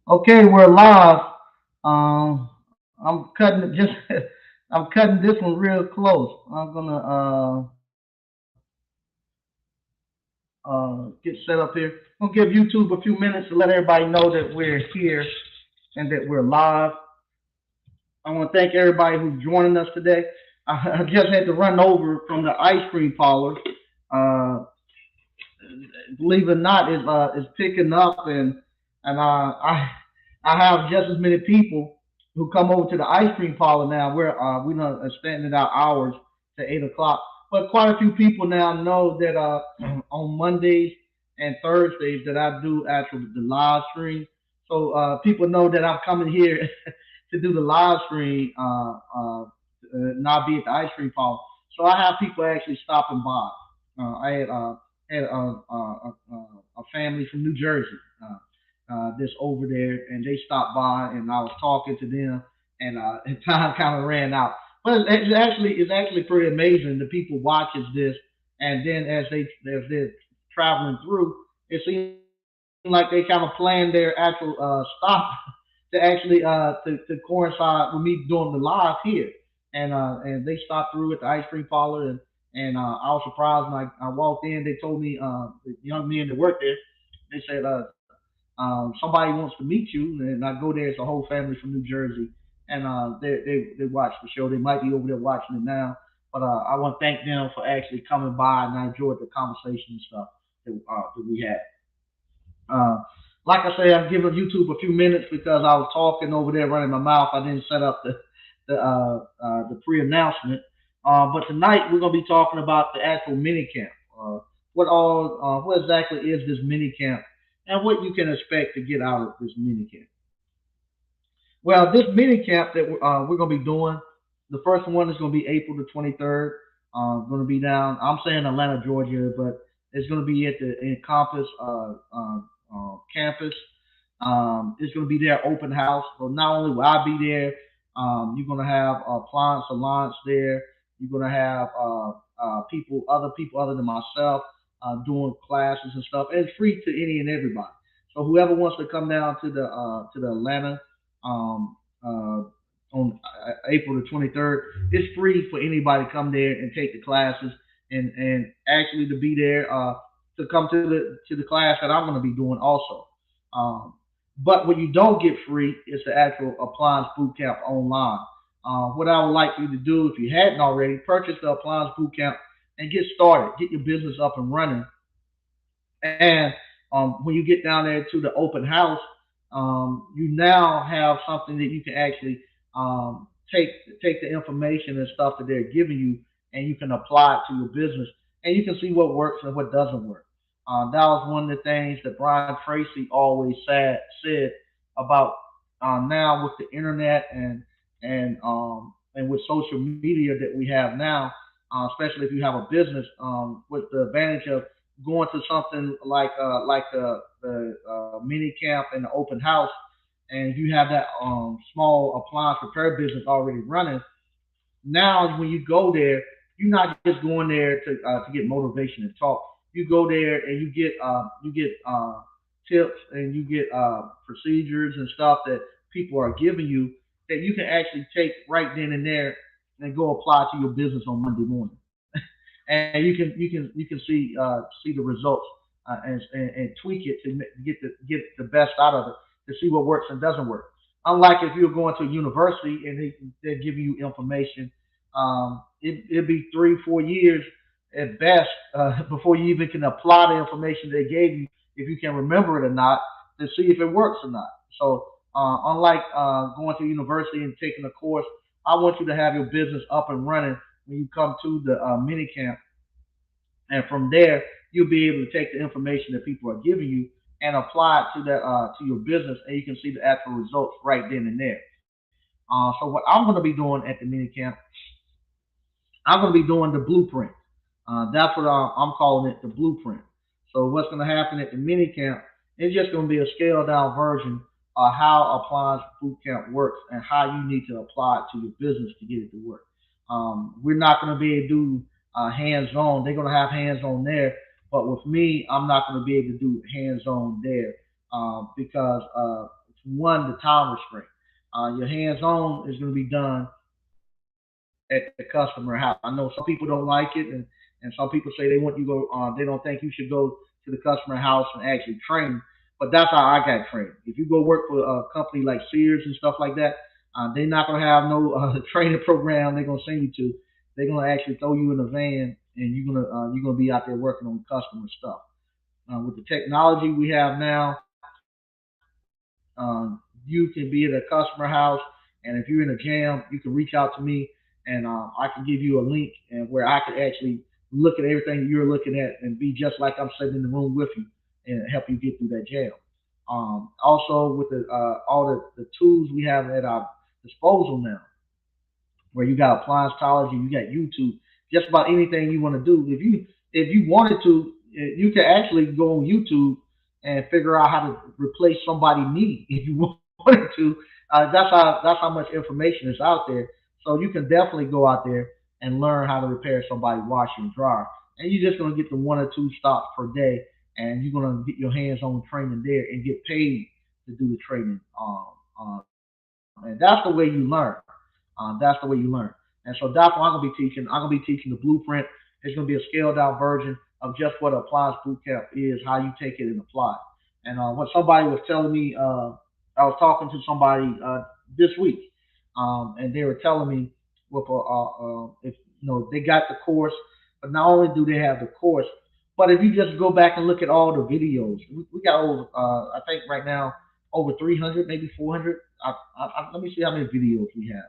Okay, we're live. I'm cutting it just. I'm cutting this one real close. I'm gonna get set up here. I'm gonna give YouTube a few minutes to let everybody know that we're here and that we're live. I want to thank everybody who's joining us today. I just had to run over from the ice cream parlor. Uh, believe it or not, it's picking up, and I have just as many people who come over to the ice cream parlor now. We are extending our hours to 8 o'clock, but quite a few people now know that on Mondays and Thursdays that I do actually the live stream. So people know that I'm coming here to do the live stream, not be at the ice cream parlor. So I have people actually stopping by. I had a family from New Jersey that's over there, and they stopped by, and I was talking to them, and time kind of ran out. But it's actually pretty amazing. The people watches this, and then as they're traveling through, it seems like they kind of plan their actual stop to actually to coincide with me doing the live here, and they stopped through at the ice cream parlor, and I was surprised when I walked in. They told me the young men that work there. They said somebody wants to meet you, and I go there. It's a whole family from New Jersey, and they watch the show. They might be over there watching it now, but I want to thank them for actually coming by, and I enjoyed the conversation and stuff that we had. Uh, like I say, I'm giving YouTube a few minutes because I was talking over there, running my mouth. I didn't set up the pre-announcement. But tonight we're going to be talking about the actual mini camp. What exactly is this mini camp, and what you can expect to get out of this mini camp. Well, this mini camp that we're going to be doing, the first one is going to be April the 23rd. Going to be down. I'm saying Atlanta, Georgia, but it's going to be at the Encompass campus. It's going to be their open house. So not only will I be there, you're going to have Appliance Alliance there. You're going to have other people other than myself, doing classes and stuff. And it's free to any and everybody. So whoever wants to come down to the Atlanta um, on April the 23rd, it's free for anybody to come there and take the classes, and actually to be there, to come to the class that I'm going to be doing also. Um, but what you don't get free is the actual appliance boot camp online. What I would like you to do, if you hadn't already, purchase the appliance boot camp and get started, get your business up and running. And when you get down there to the open house, you now have something that you can actually take the information and stuff that they're giving you, and you can apply it to your business, and you can see what works and what doesn't work. That was one of the things that Brian Tracy always said about now with the internet and with social media that we have now, especially if you have a business, with the advantage of going to something like the mini camp and the open house, and you have that small appliance repair business already running. Now, when you go there, you're not just going there to get motivation and talk. You go there and you get tips, and you get procedures and stuff that people are giving you that you can actually take right then and there and go apply to your business on Monday morning. And you can see the results, and tweak it to get the best out of it, to see what works and doesn't work. Unlike if you're going to a university and they're giving you information, it'd be 3 4 years at best before you even can apply the information they gave you, if you can remember it or not, to see if it works or not. So unlike going to university and taking a course, I want you to have your business up and running when you come to the mini camp, and from there you'll be able to take the information that people are giving you and apply it to your business, and you can see the actual results right then and there. So what I'm going to be doing at the mini camp, I'm going to be doing the blueprint. That's what I'm calling it, the blueprint. So what's going to happen at the mini camp? It's just going to be a scaled down version of how appliance boot camp works and how you need to apply it to your business to get it to work. We're not going to be able to do hands on. They're going to have hands on there, but with me, I'm not going to be able to do hands on there because one, the time restraint. Your hands-on is going to be done at the customer house. I know some people don't like it, and some people say they want you to go. They don't think you should go to the customer house and actually train. But that's how I got trained. If you go work for a company like Sears and stuff like that, they're not gonna have no training program they're gonna send you to. They're gonna actually throw you in a van and you're gonna be out there working on customer stuff. With the technology we have now, you can be at a customer house, and if you're in a jam, you can reach out to me, and I can give you a link and where I can actually look at everything that you're looking at and be just like I'm sitting in the room with you and help you get through that jam. Also, with all the tools we have at our disposal now, where you got appliance college and you got YouTube, just about anything you want to do. If you wanted to, you can actually go on YouTube and figure out how to replace somebody's knee if you wanted to. That's how much information is out there. So you can definitely go out there and learn how to repair somebody's washer and dryer. And you're just gonna get the one or two stops per day, and you're gonna get your hands on training there and get paid to do the training. And that's the way you learn. That's the way you learn. And so that's what I'm gonna be teaching. I'm gonna be teaching the blueprint. It's gonna be a scaled down version of just what an appliance boot camp is, how you take it and apply it. And what somebody was telling me, I was talking to somebody this week, and they were telling me if they got the course, but not only do they have the course, but if you just go back and look at all the videos, we got over I think right now over 300, maybe 400. Let me see how many videos we have.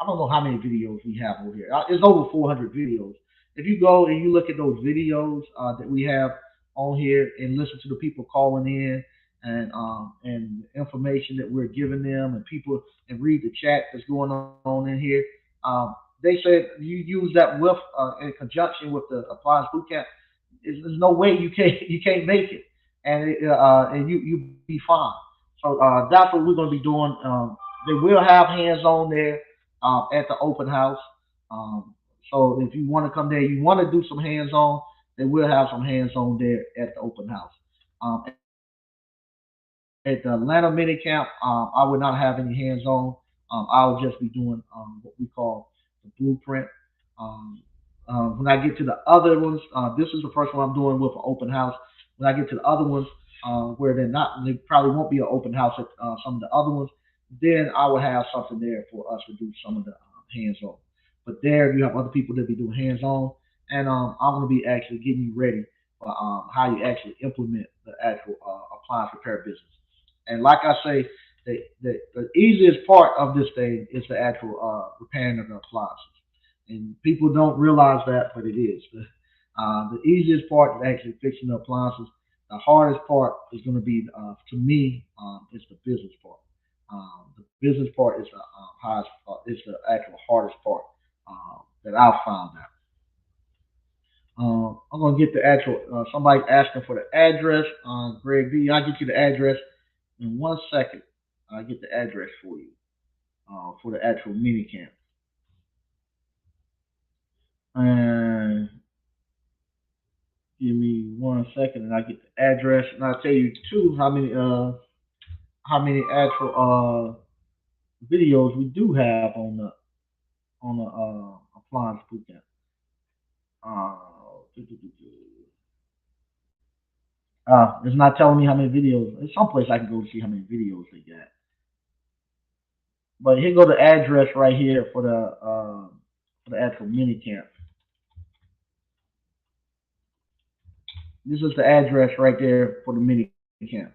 I don't know how many videos we have over here. It's over 400 videos. If you go and you look at those videos that we have on here and listen to the people calling in and information that we're giving them and people and read the chat that's going on in here, they said you use that with in conjunction with the appliance boot camp. There's no way you can't make it, and you be fine. So that's what we're going to be doing. They will have hands on there at the open house. Um, so if you want to come there, you want to do some hands on, they will have some hands on there at the open house. At the Atlanta mini camp, I would not have any hands on. I would just be doing what we call the blueprint. Um, when I get to the other ones, this is the first one I'm doing with an open house. When I get to the other ones, where they're not, they probably won't be an open house at some of the other ones, then I would have something there for us to do some of the hands on. But there, you have other people that be doing hands on, and I'm going to be actually getting you ready for how you actually implement the actual appliance repair business. And like I say, the easiest part of this thing is the actual repairing of the appliances. And people don't realize that, but it is. The easiest part is actually fixing the appliances. The hardest part is going to be, to me, is the business part. The business part is the highest, is the actual hardest part that I've found out. I'm gonna get the actual. Somebody asking for the address. Greg B, I'll get you the address in 1 second. I'll get the address for you for the actual mini camp. And give me 1 second, and I get the address, and I'll tell you too how many actual videos we do have on the appliance bootcamp. Uh, it's not telling me how many videos. There's someplace I can go see how many videos they got. But here go the address right here for the actual mini camp. This is the address right there for the mini camp.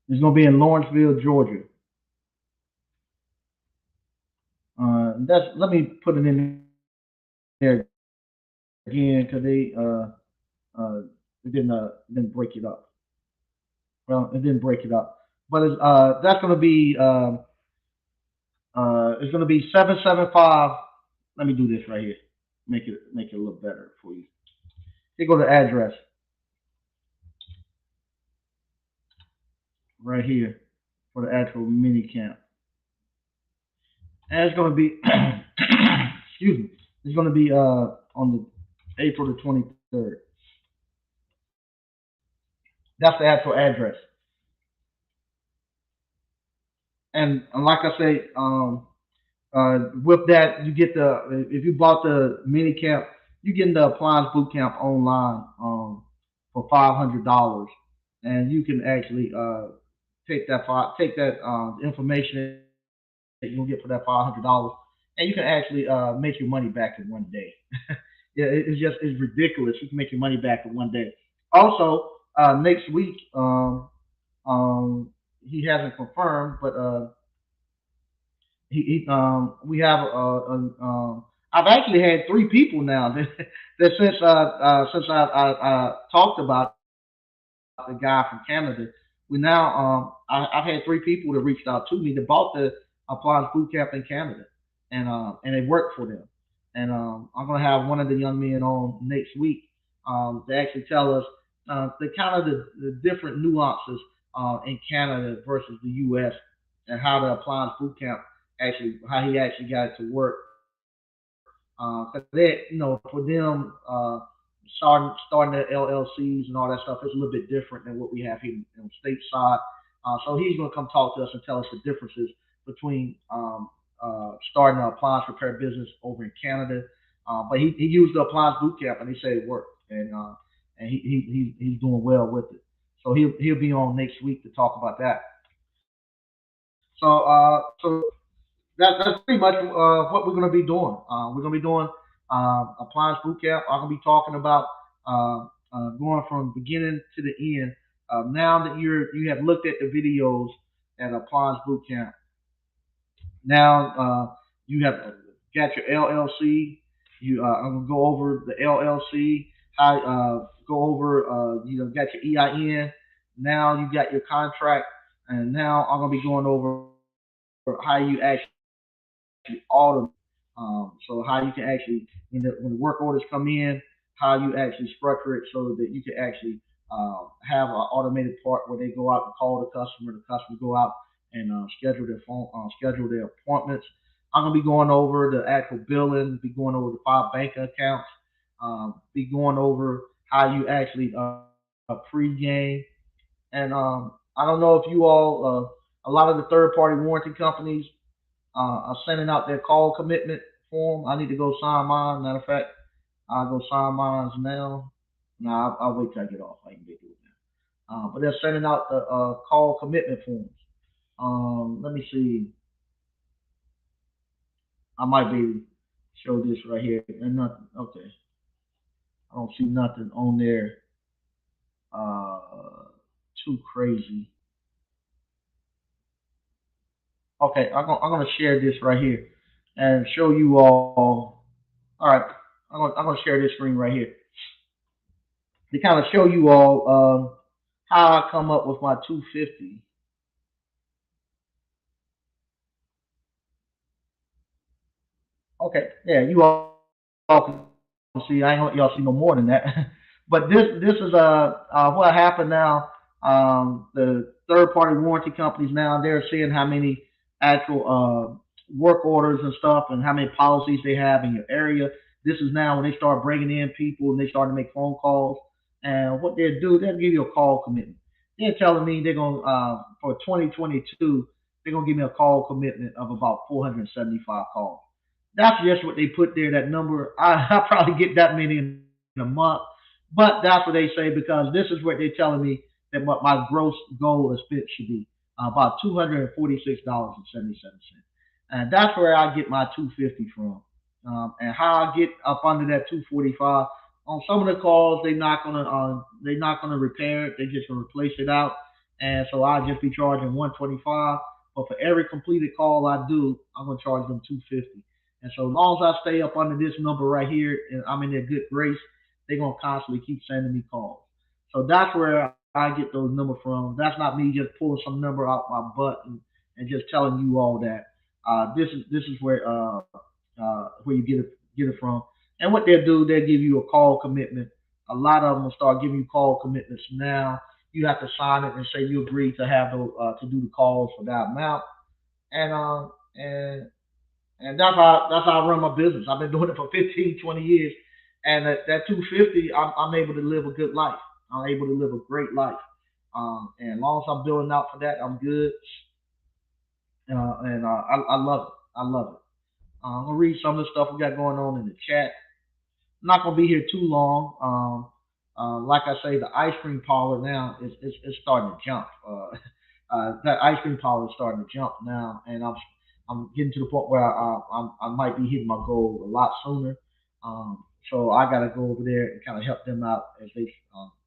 It's gonna be in Lawrenceville, Georgia. That's let me put it in there again because uh, it didn't break it up. Well, it didn't break it up, but that's gonna be 775. Let me do this right here. Make it look better for you. Here go the address right here for the actual mini camp, and it's gonna be excuse me. It's gonna be on the April the 23rd. That's the actual address. And like I say, with that, you get the if you bought the mini camp, you get the appliance boot camp online for $500, and you can actually take that information that you're gonna get for that $500, and you can actually make your money back in one day. Yeah, it's ridiculous. You can make your money back in one day. Also, next week, um, he hasn't confirmed, but we have I've actually had three people now that since I talked about the guy from Canada. We now I've had three people that reached out to me that bought the appliance boot camp in Canada, and it worked for them. And I'm gonna have one of the young men on next week to actually tell us the kind of the different nuances in Canada versus the U.S. and how the appliance boot camp actually how he actually got it to work. 'Cause they, for them, starting their LLCs and all that stuff is a little bit different than what we have here in stateside. So he's going to come talk to us and tell us the differences between starting an appliance repair business over in Canada. But he used the appliance boot camp and he said it worked, and he's doing well with it. So he'll be on next week to talk about that. So that's pretty much what we're going to be doing. We're going to be doing appliance boot camp. I'm going to be talking about going from beginning to the end. Now that you have looked at the videos at appliance boot camp, now you have got your LLC. I'm going to go over the LLC. How go over got your EIN. Now you got your contract, and now I'm going to be going over how you actually automate. So how you can actually, when the work orders come in, how you actually structure it so that you can actually have an automated part where they go out and call the customer go out and schedule their appointments. I'm gonna be going over the actual billing, be going over the five bank accounts, be going over how you actually pre-game, and I don't know if you all, a lot of the third-party warranty companies are sending out their call commitment form. I need to go sign mine. Matter of fact, I'll go sign mine now. No, I'll wait till I get off. I can get do it now. But they're sending out the call commitment forms. Let me see. I might be able to show this right here. And nothing. Okay. I don't see nothing on there uh, too crazy. Okay, I'm gonna share this right here and show you all. All right, I'm gonna share this screen right here to kind of show you all how I come up with my 250. Okay, yeah, you all can see. I ain't gonna let y'all see no more than that. But this is what happened now. The third party warranty companies now they're seeing how many actual work orders and stuff and how many policies they have in your area. This is now when they start bringing in people and they start to make phone calls. And what they'll do, they'll give you a call commitment. They're telling me they're going to for 2022 they're going to give me a call commitment of about 475 calls. That's just what they put there. That number, I probably get that many in a month, but that's what they say because this is what they're telling me that what my gross goal of spent should be about $246.77, and that's where I get my 250 from. And how I get up under that 245 on some of the calls, they're not gonna repair it. They're just gonna replace it out, and so I'll just be charging 125. But for every completed call I do, I'm gonna charge them 250. And so as long as I stay up under this number right here and I'm in their good grace, they're gonna constantly keep sending me calls. So that's where I get those numbers from. That's not me just pulling some number out my butt and just telling you all that. This is where you get it from. And what they'll do, they'll give you a call commitment. A lot of them will start giving you call commitments now. You have to sign it and say you agree to have to do the calls for that amount. And and that's how I run my business. I've been doing it for 15, 20 years, and that 250, I'm able to live a good life. I'm able to live a great life. And as long as I'm building out for that, I'm good. And I love it. I love it. I'm gonna read some of the stuff we got going on in the chat. I'm not gonna be here too long. Like I say, the ice cream parlor now is starting to jump. That ice cream parlor is starting to jump now, and I'm getting to the point where I might be hitting my goal a lot sooner. So I got to go over there and kind of help them out as they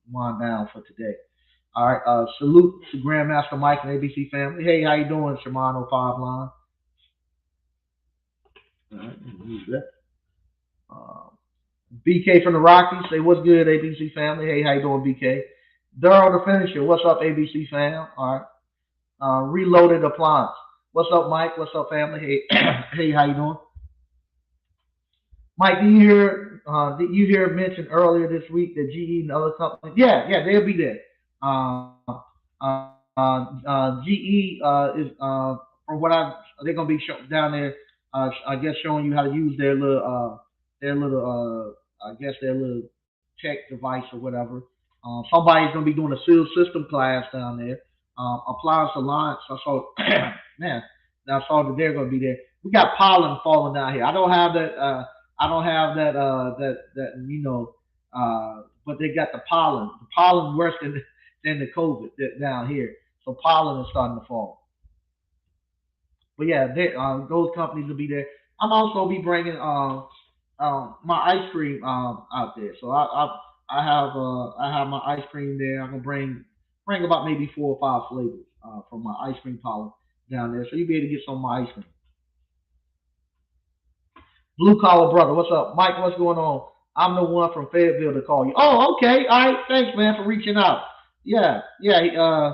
wind down for today. All right. Salute to Grandmaster Mike and ABC family. Hey, how you doing, Shimano Five Line? All right, who's that? Uh, BK from the Rockies. Say what's good, ABC family. Hey, how you doing, BK? Daryl the Finisher. What's up, ABC fam? All right. Reloaded Appliance. What's up, Mike? What's up, family? Hey, hey, how you doing? Mike, did you hear mentioned earlier this week that GE and other companies? Yeah, yeah, they'll be there. GE is from what I they're gonna be down there. I guess showing you how to use their little I guess their little tech device or whatever. Somebody's gonna be doing a seal system class down there. Appliance Alliance. I saw man, I saw that they're gonna be there. We got pollen falling down here. I don't have that. I don't have that but they got the pollen. The pollen worse than the COVID down here. So pollen is starting to fall. But yeah, those companies will be there. I'm also be bringing my ice cream out there. So I have my ice cream there. I'm gonna bring about maybe 4 or 5 flavors from my ice cream parlor down there. So you'll be able to get some of my ice cream. Blue collar brother, what's up, Mike? What's going on? I'm the one from Fayetteville to call you. Oh, okay. All right. Thanks, man, for reaching out. Yeah, yeah. Yeah.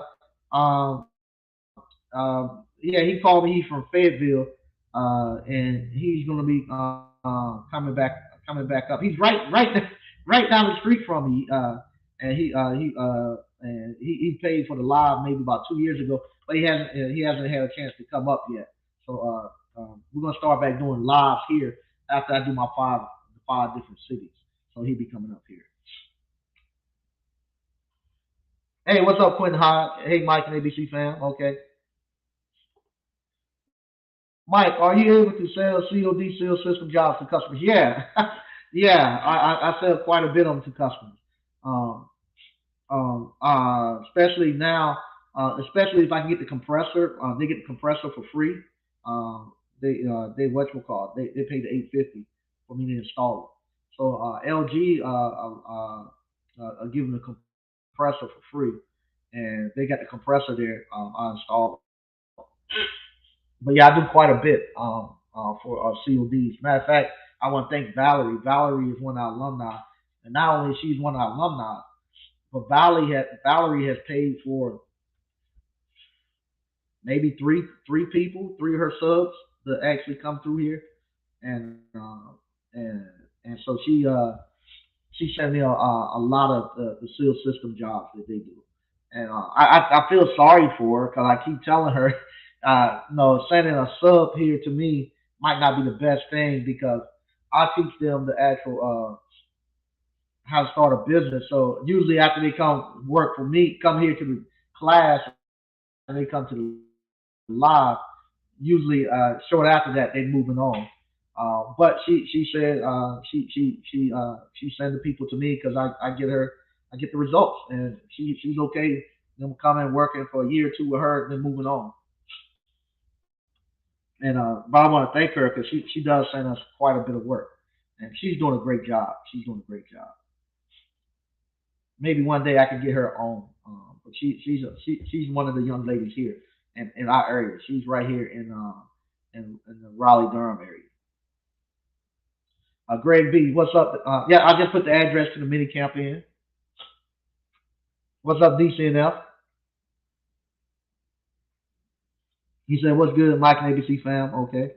He called me. He's from Fayetteville, and he's gonna be coming back up. He's right down the street from me. And he paid for the live maybe about 2 years ago, but he hasn't had a chance to come up yet. So we're gonna start back doing lives here after I do my five different cities. So he'll be coming up here. Hey, what's up, Quentin Hyde? Hey, Mike and ABC fam. Okay, Mike, are you able to sell COD seal system jobs to customers? Yeah, yeah. I sell quite a bit of them to customers. Um, especially now, especially if I can get the compressor. They get the compressor for free. They what you call it? They pay the 850 for me to install it. So LG give them the compressor for free, and they got the compressor there. I installed, but yeah, I do quite a bit for CODs. Matter of fact, I want to thank Valerie. Valerie is one of our alumni, and not only she's one of our alumni, but Valerie has paid for maybe three people, three of her subs to actually come through here, and and and so she sent me a lot of the seal system jobs that they do, and I feel sorry for her because I keep telling her, sending a sub here to me might not be the best thing because I teach them the actual how to start a business. So usually after they come work for me, come here to the class and they come to the live, usually short after that they moving on. But she said she send the people to me because I get the results and she's okay them coming working for a year or two with her and then moving on. And but I want to thank her because she does send us quite a bit of work and she's doing a great job. She's doing a great job. Maybe one day I can get her on. But she's one of the young ladies here in our area. She's right here in the Raleigh Durham area. Greg B, what's up? Yeah, I just put the address to the mini camp in. What's up, DCNF? He said, "What's good, Mike and ABC fam?" Okay.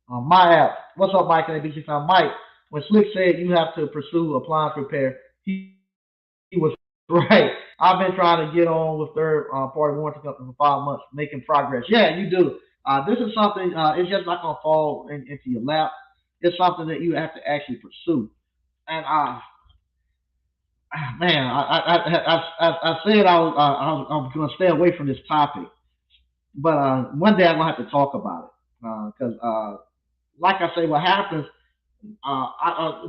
My app. What's up, Mike and ABC fam? Mike, when Slick said you have to pursue appliance repair, he was right. I've been trying to get on with third party warranty company for 5 months, making progress. Yeah, you do. This is something. It's just not gonna fall into your lap. It's something that you have to actually pursue. And man, I said I was going to stay away from this topic, but one day I'm going to have to talk about it because, like I say, what happens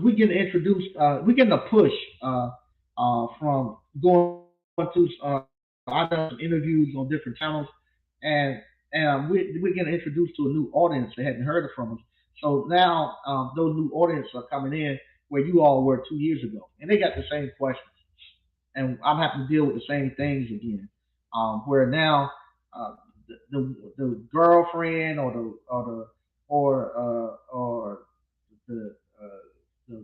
we get introduced, we get a push from going to. I've done some interviews on different channels, and we get introduced to a new audience that hadn't heard it from us. So now those new audience are coming in where you all were 2 years ago, and they got the same questions, and I'm having to deal with the same things again. Where now the girlfriend or the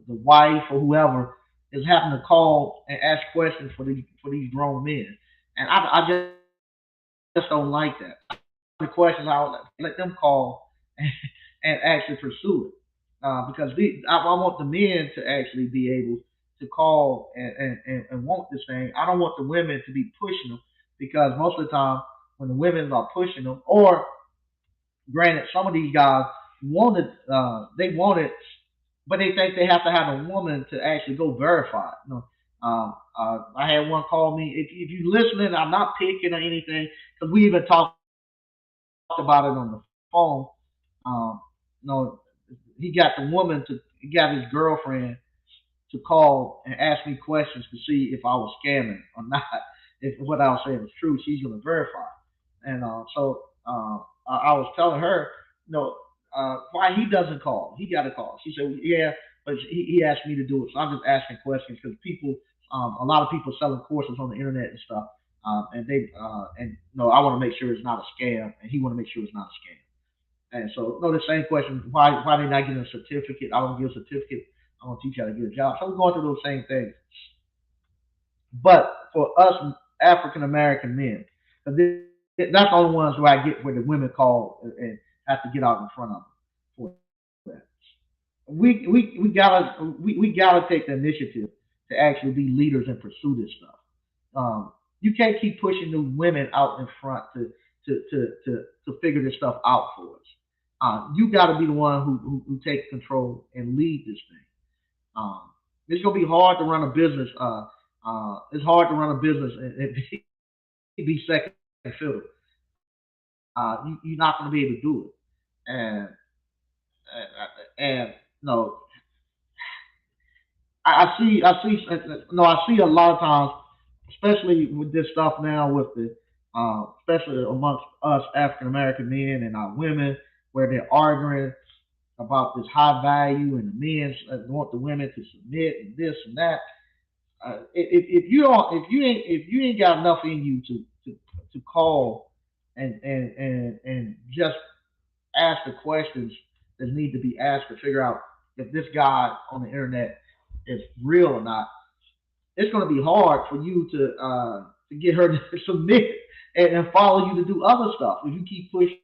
wife or whoever is having to call and ask questions for these grown men, and I just don't like that. The questions I'll let them call and actually pursue it because I want the men to actually be able to call and want this thing. I don't want the women to be pushing them because most of the time when the women are pushing them, or granted, some of these guys they want it, but they think they have to have a woman to actually go verify it. I had one call me. If you listening, I'm not picking or anything because we even talked about it on the phone. Um, no, he got his girlfriend to call and ask me questions to see if I was scamming or not. If what I was saying was true, she's going to verify. And I was telling her, why he doesn't call. He got to call. She said, yeah, but he asked me to do it. So I'm just asking questions because a lot of people selling courses on the internet and stuff. And no, I want to make sure it's not a scam, and he want to make sure it's not a scam. And so, no, the same question: why they not getting a certificate? I don't give a certificate. I want to teach you how to get a job. So we're going through those same things. But for us African American men, that's the only ones where I get where the women call and have to get out in front of them for that. We gotta take the initiative to actually be leaders and pursue this stuff. You can't keep pushing the women out in front to figure this stuff out for us. You got to be the one who takes control and lead this thing. It's gonna be hard to run a business. It's hard to run a business and be second fiddle. You're not gonna be able to do it. And no, I see a lot of times, especially with this stuff now, with especially amongst us African American men and our women, where they're arguing about this high value and the men want the women to submit and this and that. If you don't, if you ain't got enough in you to call and just ask the questions that need to be asked to figure out if this guy on the internet is real or not, it's going to be hard for you to get her to submit and follow you to do other stuff if you keep pushing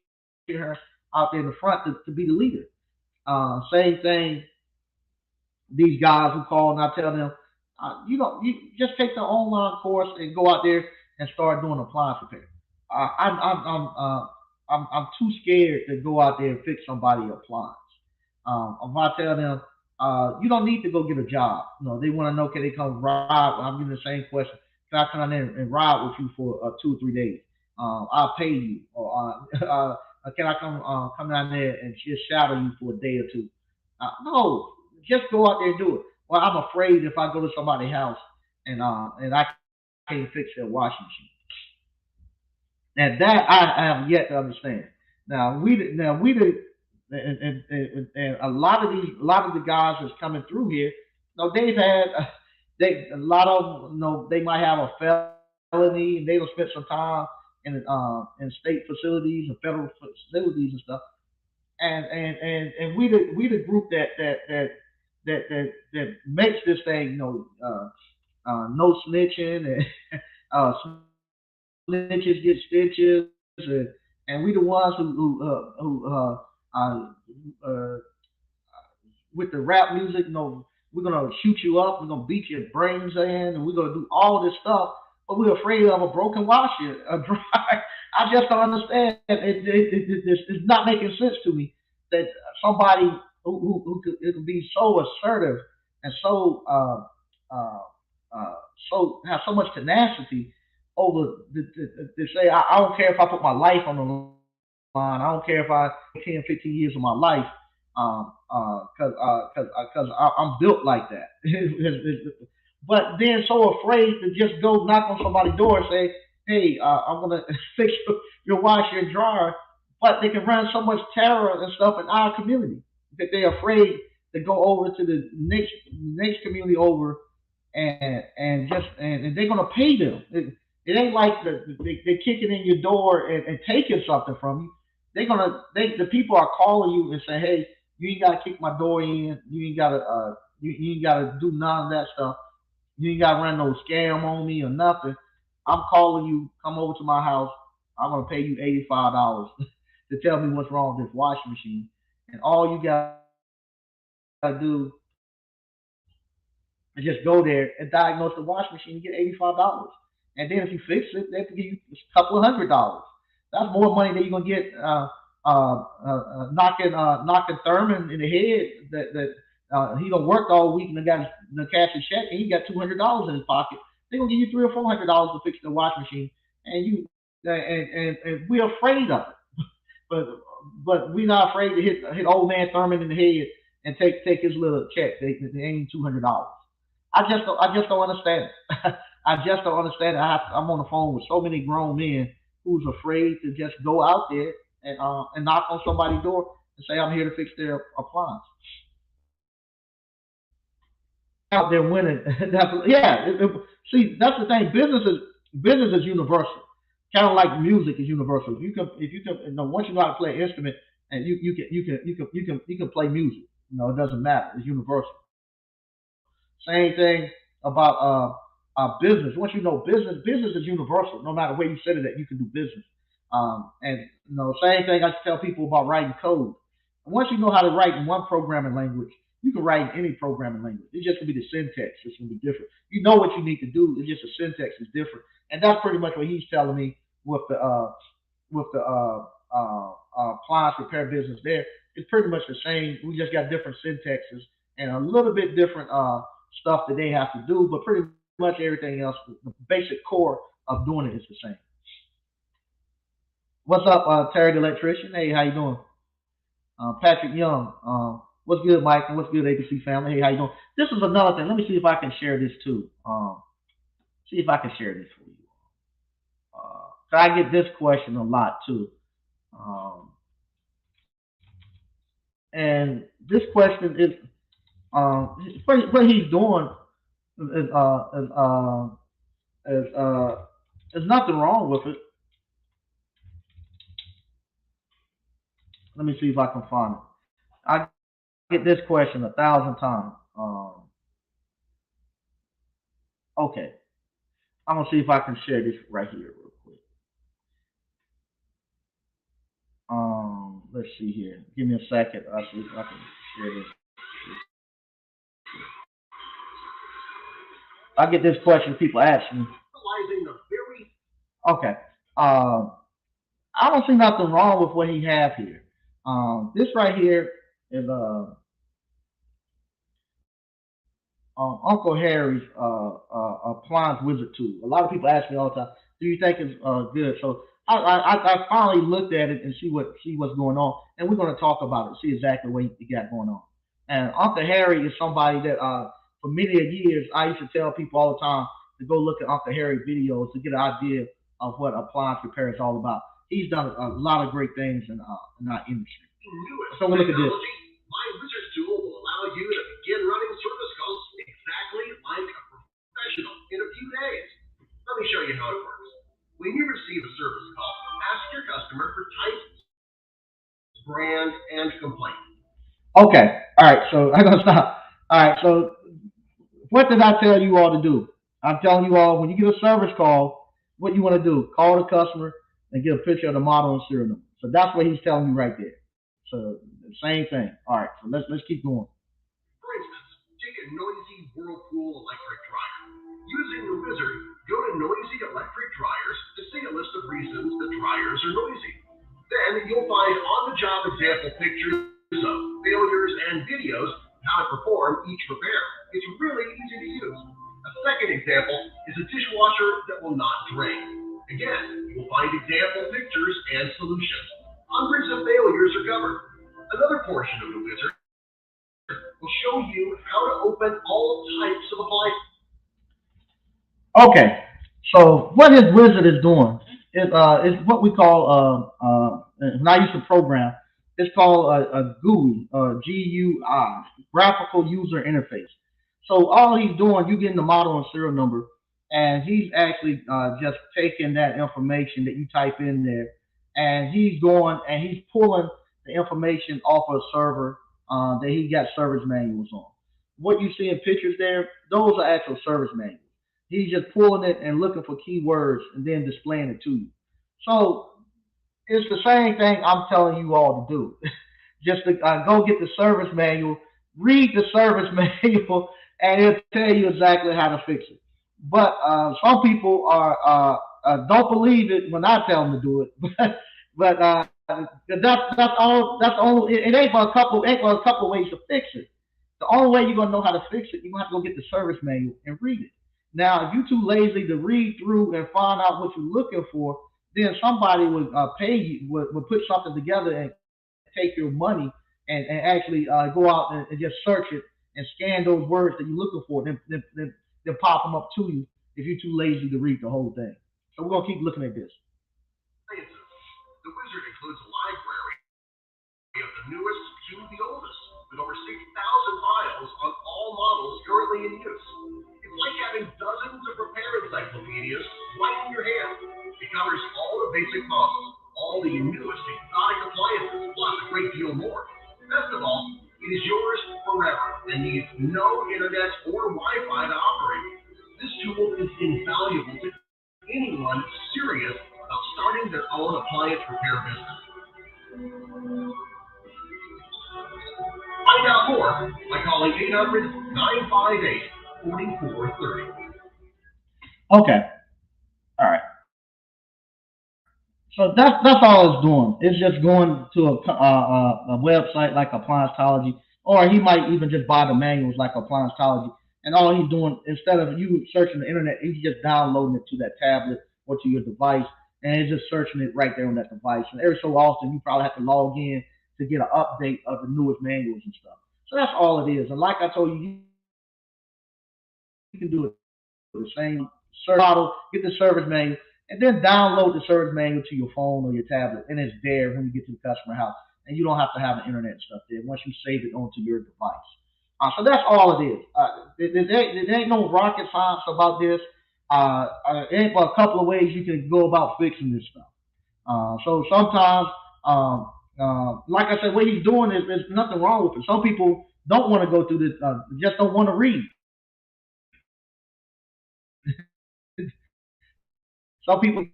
her out there in the front to be the leader. Same thing. These guys who call and I tell them, you just take the online course and go out there and start doing appliance repair. I'm too scared to go out there and fix somebody appliance. If I tell them, you don't need to go get a job. They want to know can they come ride. I'm getting the same question. Can I come in there and ride with you for 2 or 3 days? I'll pay you. Or can I come down there and just shadow you for a day or two? No, just go out there and do it. Well, I'm afraid if I go to somebody's house and I can't fix their washing machine. And that I have yet to understand. And a lot of the guys that's coming through here, they've had they a lot of they might have a felony and they'll spend some time in state facilities and federal facilities and stuff. And we the group that makes this thing no snitching and uh, snitches get stitches, and we the ones uh, with the rap music. We're gonna shoot you up, we're gonna beat your brains in, and we're gonna do all this stuff. But we're afraid of a broken washer, a dry. I just don't understand. It's not making sense to me that somebody who could be so assertive and uh, uh, so have so much tenacity over to say I don't care if I put my life on the line. I don't care if I 10, 15 years of my life, because I'm built like that. But then so afraid to just go knock on somebody's door and say, "Hey, I'm gonna fix your washer and dryer," but they can run so much terror and stuff in our community that they're afraid to go over to the next community over and they're gonna pay them. It ain't like they kicking in your door and taking something from you. The people are calling you and say, hey, you ain't gotta kick my door in. You ain't gotta do none of that stuff. You ain't gotta run no scam on me or nothing. I'm calling you. Come over to my house. I'm gonna pay you $85 to tell me what's wrong with this washing machine. And all you gotta do is just go there and diagnose the washing machine and get $85. And then if you fix it, they have to give you a couple of $100. That's more money than you're gonna get knocking Thurman in the head that he don't work all week and the cash his check and he got $200 in his pocket. They're gonna give you $300 or $400 to fix the washing machine, and we're afraid of it. But we're not afraid to hit old man Thurman in the head and take his little check. They ain't $200. I just don't understand it. I just don't understand it. I'm on the phone with so many grown men who's afraid to just go out there and knock on somebody's door and say I'm here to fix their appliance. Out there winning. See, that's the thing. Business is universal. Kind of like music is universal. Once you know how to play an instrument, and you can play music. It doesn't matter. It's universal. Same thing about business. Once you know business is universal. No matter where you set it at, you can do business. And same thing I tell people about writing code. Once you know how to write in one programming language, you can write in any programming language. It's just gonna be the syntax. It's gonna be different. You know what you need to do. It's just the syntax is different, and that's pretty much what he's telling me with the appliance repair business. There, it's pretty much the same. We just got different syntaxes and a little bit different stuff that they have to do, but pretty much everything else, the basic core of doing it is the same. What's up, Terry the electrician? Hey, how you doing? Patrick Young. What's good, Mike? And what's good, ABC family? Hey, how you doing? This is another thing. Let me see if I can share this too. See if I can share this for you. 'Cause I get this question a lot too. Um, and this question is what he's doing is is there's nothing wrong with it. Let me see if I can find it. I get this question 1,000 times. Okay, I'm gonna see if I can share this right here real quick. Let's see here. Give me a second. I'll see if I can share this. I get this question people ask me. Okay. Um, I don't see nothing wrong with what he have here. This right here is Uncle Harry's appliance wizard tool. A lot of people ask me all the time, "Do you think it's good?" So I finally looked at it and see what's going on, and we're going to talk about it, see exactly what he got going on. And Uncle Harry is somebody that for many years I used to tell people all the time to go look at Uncle Harry videos to get an idea of what appliance repair is all about. He's done a lot of great things in our industry. So we look at this. Okay. All right. So I'm gonna stop. All right. So what did I tell you all to do? I'm telling you all when you get a service call, what you want to do? Call the customer and get a picture of the model and serial number. So that's what he's telling you right there. So same thing. All right. So let's keep going. It's really easy to use. A second example is a dishwasher that will not drain. Again, you will find example pictures and solutions. Hundreds of failures are covered. Another portion of the wizard will show you how to open all types of appliances. Okay, so what his wizard is doing is what we call when I used to program, it's called a GUI, GUI, graphical user interface. So all he's doing, you getting the model and serial number, and he's actually just taking that information that you type in there, and he's going and he's pulling the information off of a server that he got service manuals on. What you see in pictures there, those are actual service manuals. He's just pulling it and looking for keywords and then displaying it to you. So it's the same thing I'm telling you all to do. Just to go get the service manual, read the service manual, and it'll tell you exactly how to fix it. But some people are don't believe it when I tell them to do it. But that's all. That's all. It ain't but a couple. Ain't but a couple ways to fix it. The only way you're gonna know how to fix it, you're gonna have to go get the service manual and read it. Now, if you're too lazy to read through and find out what you're looking for, then somebody would pay you, would put something together and take your money and actually go out and just search it and scan those words that you're looking for, then pop them up to you if you're too lazy to read the whole thing. So we're gonna keep looking at this. Appliances. The wizard includes a library of the newest to the oldest, with over 6,000 files on all models currently in use. It's like having dozens of repair encyclopedias right in your hand. It covers all the basic models, all the newest exotic appliances, plus a great deal more. Best of all, it is yours forever and needs no internet or Wi-Fi to operate. This tool is invaluable to anyone serious about starting their own appliance repair business. Find out more by calling 800 958 4430. Okay, all right. So that's all it's doing. It's just going to a website like Appliance, or he might even just buy the manuals like Appliance. And all he's doing, instead of you searching the internet, he's just downloading it to that tablet or to your device, and it's just searching it right there on that device. And every so often, you probably have to log in to get an update of the newest manuals and stuff. So that's all it is. And like I told you, you can do it the same way. Search the model, get the service manual, and then download the service manual to your phone or your tablet, and it's there when you get to the customer house. And you don't have to have the internet stuff there once you save it onto your device. So that's all it is. There ain't no rocket science about this. It ain't but a couple of ways you can go about fixing this stuff. So sometimes, like I said, what he's doing is there's nothing wrong with it. Some people don't want to go through this, just don't want to read. Some people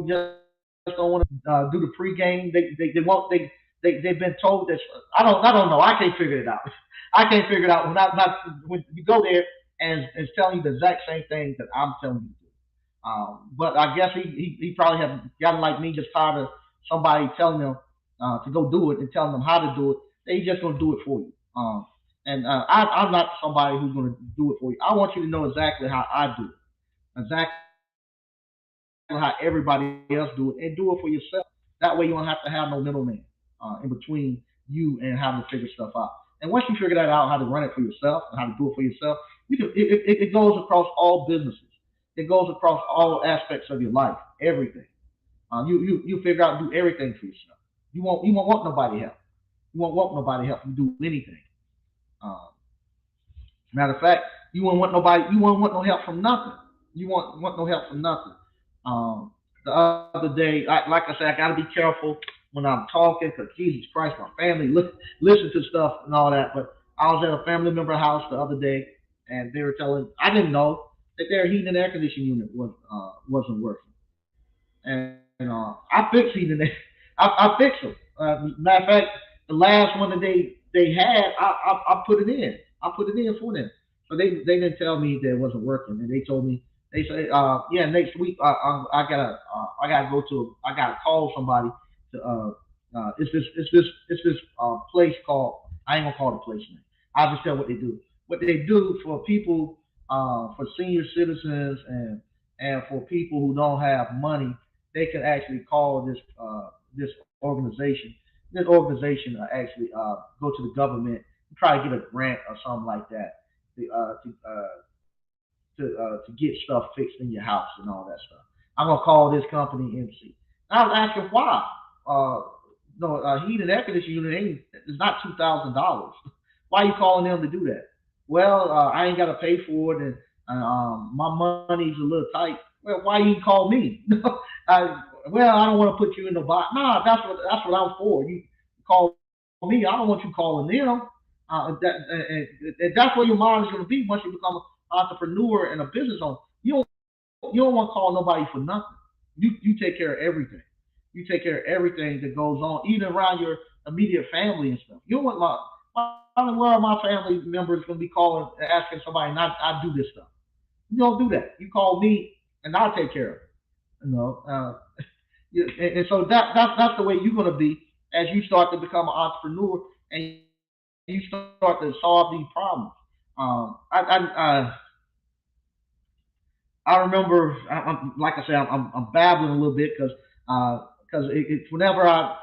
just don't want to do the pregame. They've been told that I don't know. I can't figure it out. I can't figure it out when you go there and it's telling you the exact same thing that I'm telling you to do. But I guess he probably have gotten like me, just tired of somebody telling them to go do it and telling them how to do it. They just gonna do it for you. And I'm not somebody who's gonna do it for you. I want you to know exactly how I do it, exactly how everybody else do it, and do it for yourself. That way you don't have to have no middleman in between you and having to figure stuff out. And once you figure that out, how to run it for yourself and how to do it for yourself, it goes across all businesses. It goes across all aspects of your life, everything. You figure out and do everything for yourself. You won't want nobody help. You won't want nobody help you do anything. Uh, Matter of fact, you won't want nobody. You won't want no help from nothing. You want no help from nothing. The other day, like I said, I got to be careful when I'm talking because Jesus Christ, my family listen to stuff and all that. But I was at a family member house the other day, and they were telling. I didn't know that their heating and air conditioning unit wasn't working. And I fixed heating. I fixed them. Matter of fact, the last one that they had, I put it in. I put it in for them. So they didn't tell me that it wasn't working, and they told me they say, yeah, next week I gotta go to I gotta call somebody to it's this place called, I ain't gonna call the place name. I'll just tell what they do. what they do for people, for senior citizens and for people who don't have money, they can actually call this organization. This organization actually go to the government and try to get a grant or something like that to get stuff fixed in your house and all that stuff. I'm gonna call this company MC. I was asking why. Uh, no, heat and air conditioning unit ain't it's not $2,000. Why are you calling them to do that? Well, I ain't got to pay for it, and my money's a little tight. Well, why you call me? Well, I don't want to put you in the box. Nah, that's what I'm for. You call me. I don't want you calling them. And that's where your mind is going to be once you become an entrepreneur and a business owner. You don't want to call nobody for nothing. You take care of everything. You take care of everything that goes on, even around your immediate family and stuff. You don't want why in the world my family members going to be calling asking somebody not I do this stuff. You don't do that. You call me and I'll take care of it. You know, and so that's the way you're going to be as you start to become an entrepreneur and you start to solve these problems. I remember, like I said, I'm babbling a little bit because it's whenever I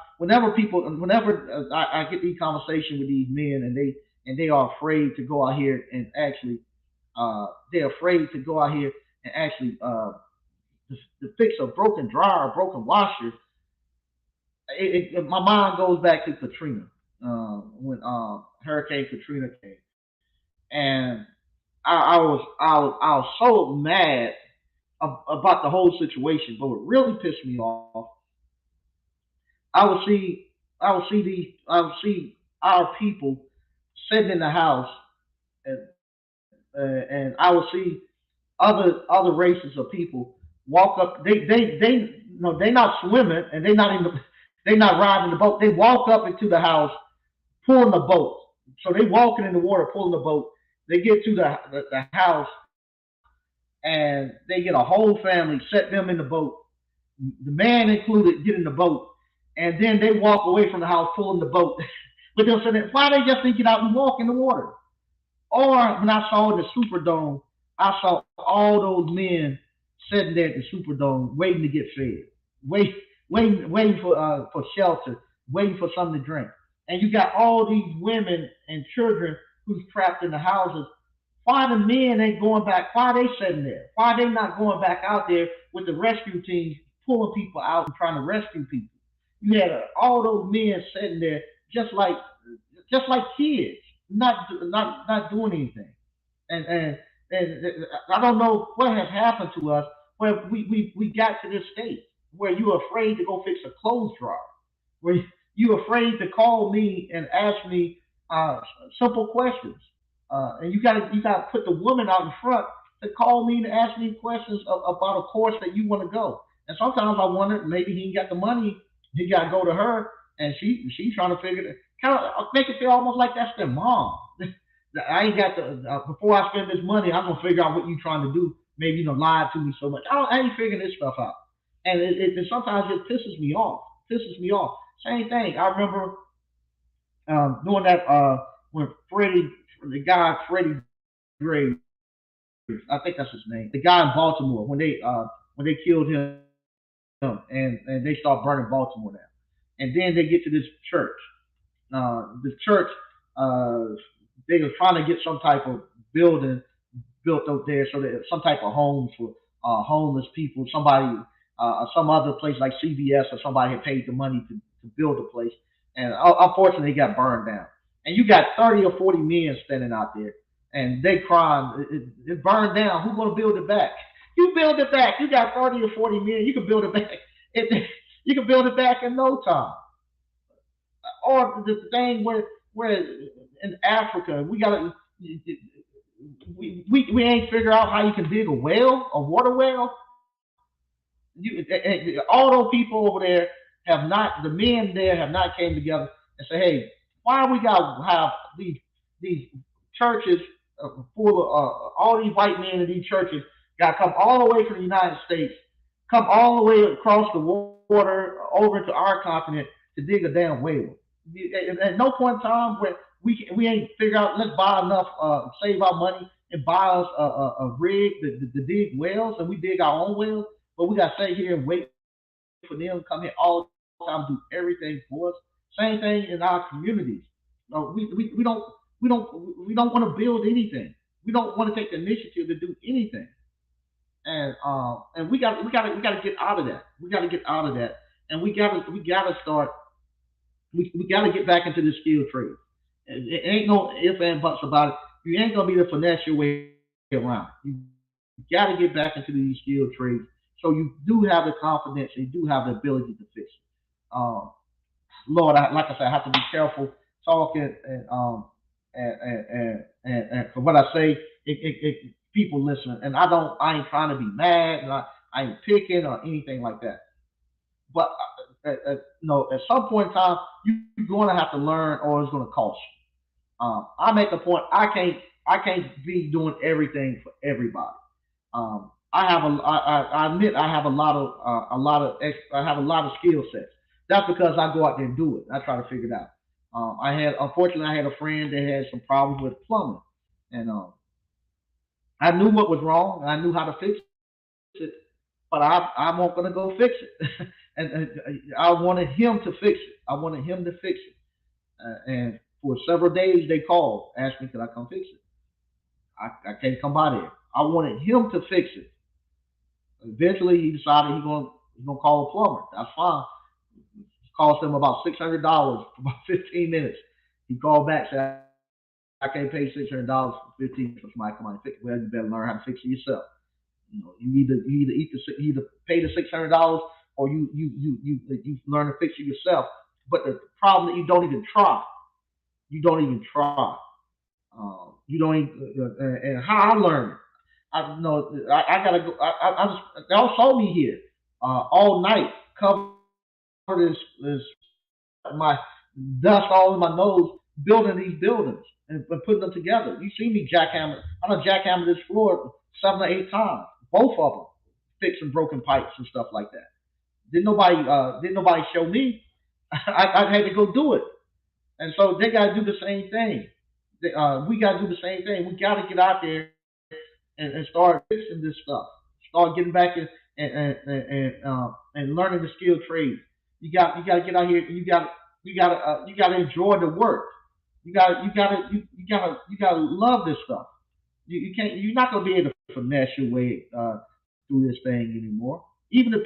get these conversations with these men and they are afraid to go out here and actually they're afraid to go out here and actually to fix a broken dryer or broken washer. My mind goes back to Katrina when Hurricane Katrina came, and I was so mad about the whole situation. But what really pissed me off, I would see I would see our people sitting in the house, and, and I would see other races of people walk up. They no, they not swimming and they not riding the boat. They walk up into the house pulling the boat. So they walking in the water pulling the boat. They get to the house and they get a whole family, set them in the boat, the man included, get in the boat, and then they walk away from the house pulling the boat. But they'll say, why they just didn't get out and walk in the water? Or when I saw the Superdome, I saw all those men sitting there at the Superdome waiting to get fed, wait, waiting for shelter, waiting for something to drink. And you got all these women and children who's trapped in the houses. Why the men ain't going back? Why are they sitting there? Why are they not going back out there with the rescue teams pulling people out and trying to rescue people? You had all those men sitting there just like kids, not doing anything. And I don't know what has happened to us where we got to this state where you're afraid to go fix a clothes dryer, where you're afraid to call me and ask me simple questions. And you got to put the woman out in front to call me and ask me questions about a course that you want to go. And sometimes I wonder maybe he ain't got the money. He got to go to her, and she's trying to figure it. Kind of make it feel almost like that's their mom. I ain't got the before I spend this money, I'm gonna figure out what you trying to do. Maybe lied to me so much. I ain't figuring this stuff out, and sometimes it pisses me off. Pisses me off. Same thing. I remember doing that when Freddie Graves, I think that's his name. The guy in Baltimore when they killed him and they start burning Baltimore down, and then they get to this church. The church they were trying to get some type of building built up there so that some type of homes for homeless people. Somebody, some other place like CVS or somebody had paid the money to build the place, and unfortunately it got burned down. And you got 30 or 40 men standing out there, and they crying, it burned down. Who's gonna build it back? You build it back. You got 30 or 40 men. You can build it back. You can build it back in no time. Or the thing where in Africa we ain't figure out how you can dig a well, a water well. All those people over there have not. The men there have not came together and say, "Hey, why we got to have these churches full of all these white men in these churches got to come all the way from the United States, come all the way across the water over to our continent to dig a damn well." At no point in time We ain't figure out. Let's buy enough, save our money and buy us a rig to dig wells, and we dig our own wells. But we got to stay here and wait for them to come here all the time, do everything for us. Same thing in our communities. We don't want to build anything. We don't want to take the initiative to do anything. And we got to get out of that. We got to get out of that, and we got to start. We got to get back into the skill trade. It ain't no ifs and buts about it. You ain't gonna be able to finesse your way around. You got to get back into these skill trades so you do have the confidence and you do have the ability to fix it. Um, Lord, like I said, I have to be careful talking and for what I say, people listen, and I ain't trying to be mad, and I ain't picking or anything like that. But at some point in time, you're going to have to learn, or it's going to cost you. I'm at the point I can't be doing everything for everybody. I admit I have I have a lot of skill sets. That's because I go out there and do it. I try to figure it out. Unfortunately I had a friend that had some problems with plumbing, and I knew what was wrong and I knew how to fix it, but I wasn't gonna go fix it. And I wanted him to fix it. I wanted him to fix it. And for several days they called, asked me could I come fix it. I can't come by there. I wanted him to fix it. Eventually, he decided he's gonna call a plumber. That's fine. It cost him about $600 for about 15 minutes. He called back said, "I can't pay $600 for 15 minutes for somebody to come and fix it." Well, you better learn how to fix it yourself. You either pay the $600 or you learn to fix it yourself. But the problem is you don't even try. You don't even try. You don't even, and how I learned. I know I gotta go. Y'all saw me here all night, covered my dust all in my nose, building these buildings and putting them together. You see me jackhammer. I done jackhammer this floor 7 or 8 times, both of them, fixing broken pipes and stuff like that. Didn't nobody show me. I had to go do it, and so they got to do the same thing. We got to do the same thing. We got to get out there and start fixing this stuff. Start getting back and learning the skilled trades. You got to get out here. You got to enjoy the work. You got to love this stuff. You can't. You're not going to be able to finesse your way through this thing anymore. Even the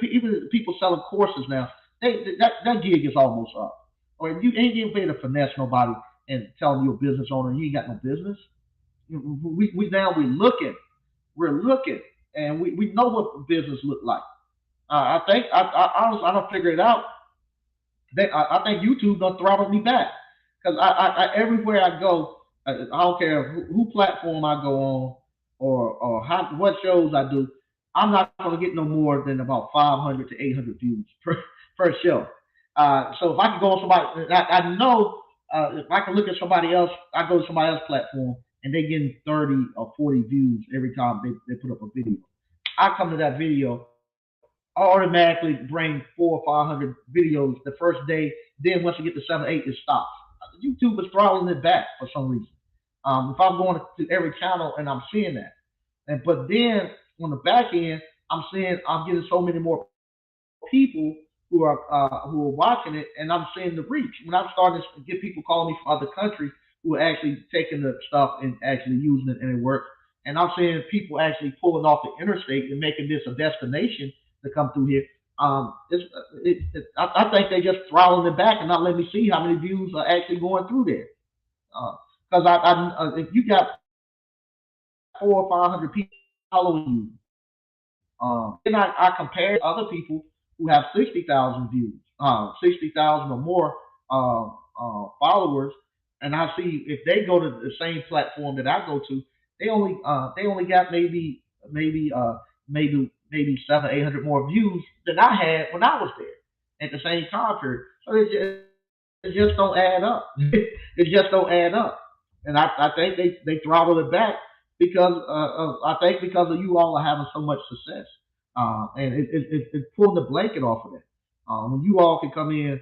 people selling courses now, that gig is almost up. Or you ain't even be able to finesse nobody and tell them you're a business owner and you ain't got no business. We now we're looking, and we know what business look like. I think I don't figure it out. I think YouTube done throttled me back because everywhere I go, I don't care who platform I go on or what shows I do. I'm not going to get no more than about 500 to 800 views per show. So if I can go on somebody, I know if I can look at somebody else, I go to somebody else's platform and they getting 30 or 40 views every time they put up a video. I come to that video, I automatically bring 400 or 500 videos the first day. Then once you get to 7, 8, it stops. YouTube is throttling it back for some reason. If I'm going to every channel and I'm seeing that, but then on the back end, I'm getting so many more people who are watching it, and I'm seeing the reach. When I'm starting to get people calling me from other countries who are actually taking the stuff and actually using it and it works, and I'm seeing people actually pulling off the interstate and making this a destination to come through here. I think they just throttling it back and not letting me see how many views are actually going through there. Because if you got 400 or 500 people following you, then I compare to other people who have 60,000 views, 60,000 or more followers, and I see if they go to the same platform that I go to, they only got maybe 700, 800 more views than I had when I was there at the same time period. So it just don't add up. It just don't add up. And I think they throttled it back because I think because of you all are having so much success, and it's pulling the blanket off of that. When you all can come in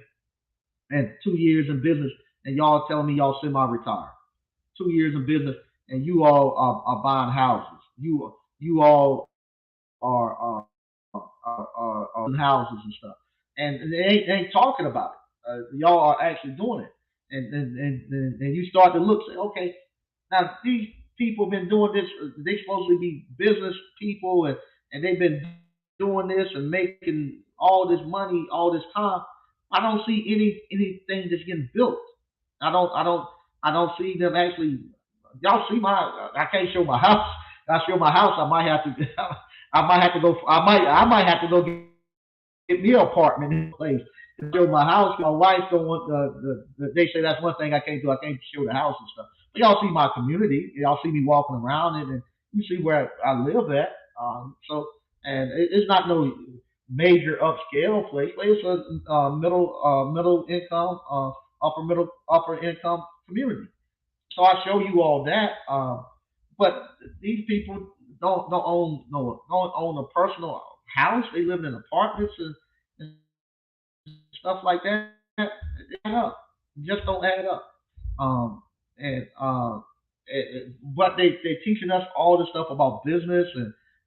and 2 years in business and y'all telling me y'all semi-retired, 2 years in business, and you all are buying houses. You all are building houses and stuff, and they ain't talking about it. Y'all are actually doing it, and you start to look, say, okay, now these people have been doing this. They supposedly be business people, and they've been doing this and making all this money all this time. I don't see anything that's getting built. I don't I don't see them actually. Y'all see my? I can't show my house. I show my house. I might have to. I might have to go. I might have to go get me an apartment in this place to show my house. My wife don't want the. They say that's one thing I can't do. I can't show the house and stuff. But y'all see my community. Y'all see me walking around it, and you see where I live at. So and it's not no major upscale place, but it's a middle income, upper income community. So I show you all that. But these people don't own don't own a personal house. They live in apartments and stuff like that. It don't add up. It just don't add up. And but they teaching us all this stuff about business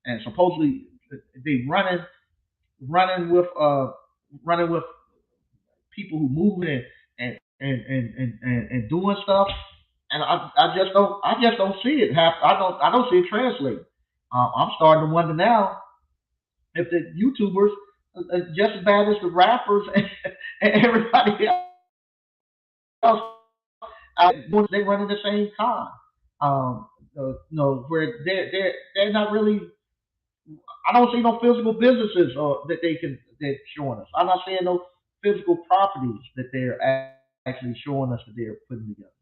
and supposedly they running with running with people who moving and doing stuff, and I just don't see it. I don't see it translating. I'm starting to wonder now if the YouTubers are just as bad as the rappers and everybody else out there doing they running the same time. Where they're not really. I don't see no physical businesses that they're showing us. I'm not seeing no physical properties that they're actually showing us that they're putting together.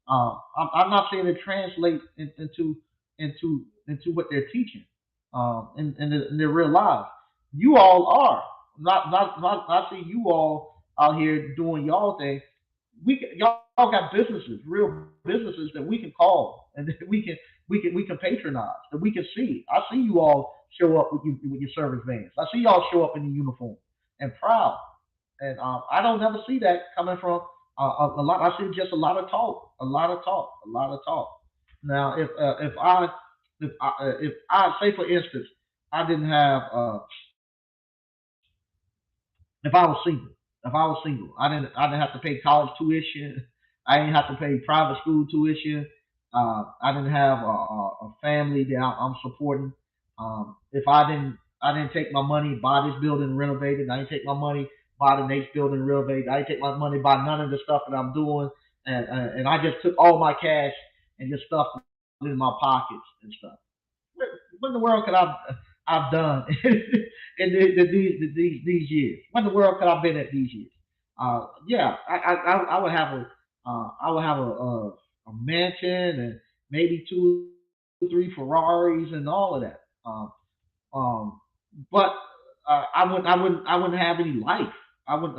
I'm not seeing it translate into what they're teaching in their real lives. You all are not. I see you all out here doing y'all thing. Y'all got businesses, real businesses that we can call and that we can patronize, that we can see. I see you all show up with your service vans. I see y'all show up in the uniform and proud. And I don't ever see that coming from a lot. I see just a lot of talk, a lot of talk, a lot of talk. Now, if I say for instance, I didn't have if I was single, I didn't have to pay college tuition. I didn't have to pay private school tuition. I didn't have a family that I'm supporting. If I didn't take my money, buy this building, renovate it. I didn't take my money, buy the next building, renovate. I didn't take my money, buy none of the stuff that I'm doing, and I just took all my cash and just stuffed it in my pockets and stuff. What in the world could I've done in these years? What in the world could I've been at these years? Yeah, I would have a mansion and maybe two, three Ferraris and all of that. Um, but I wouldn't have any life. I would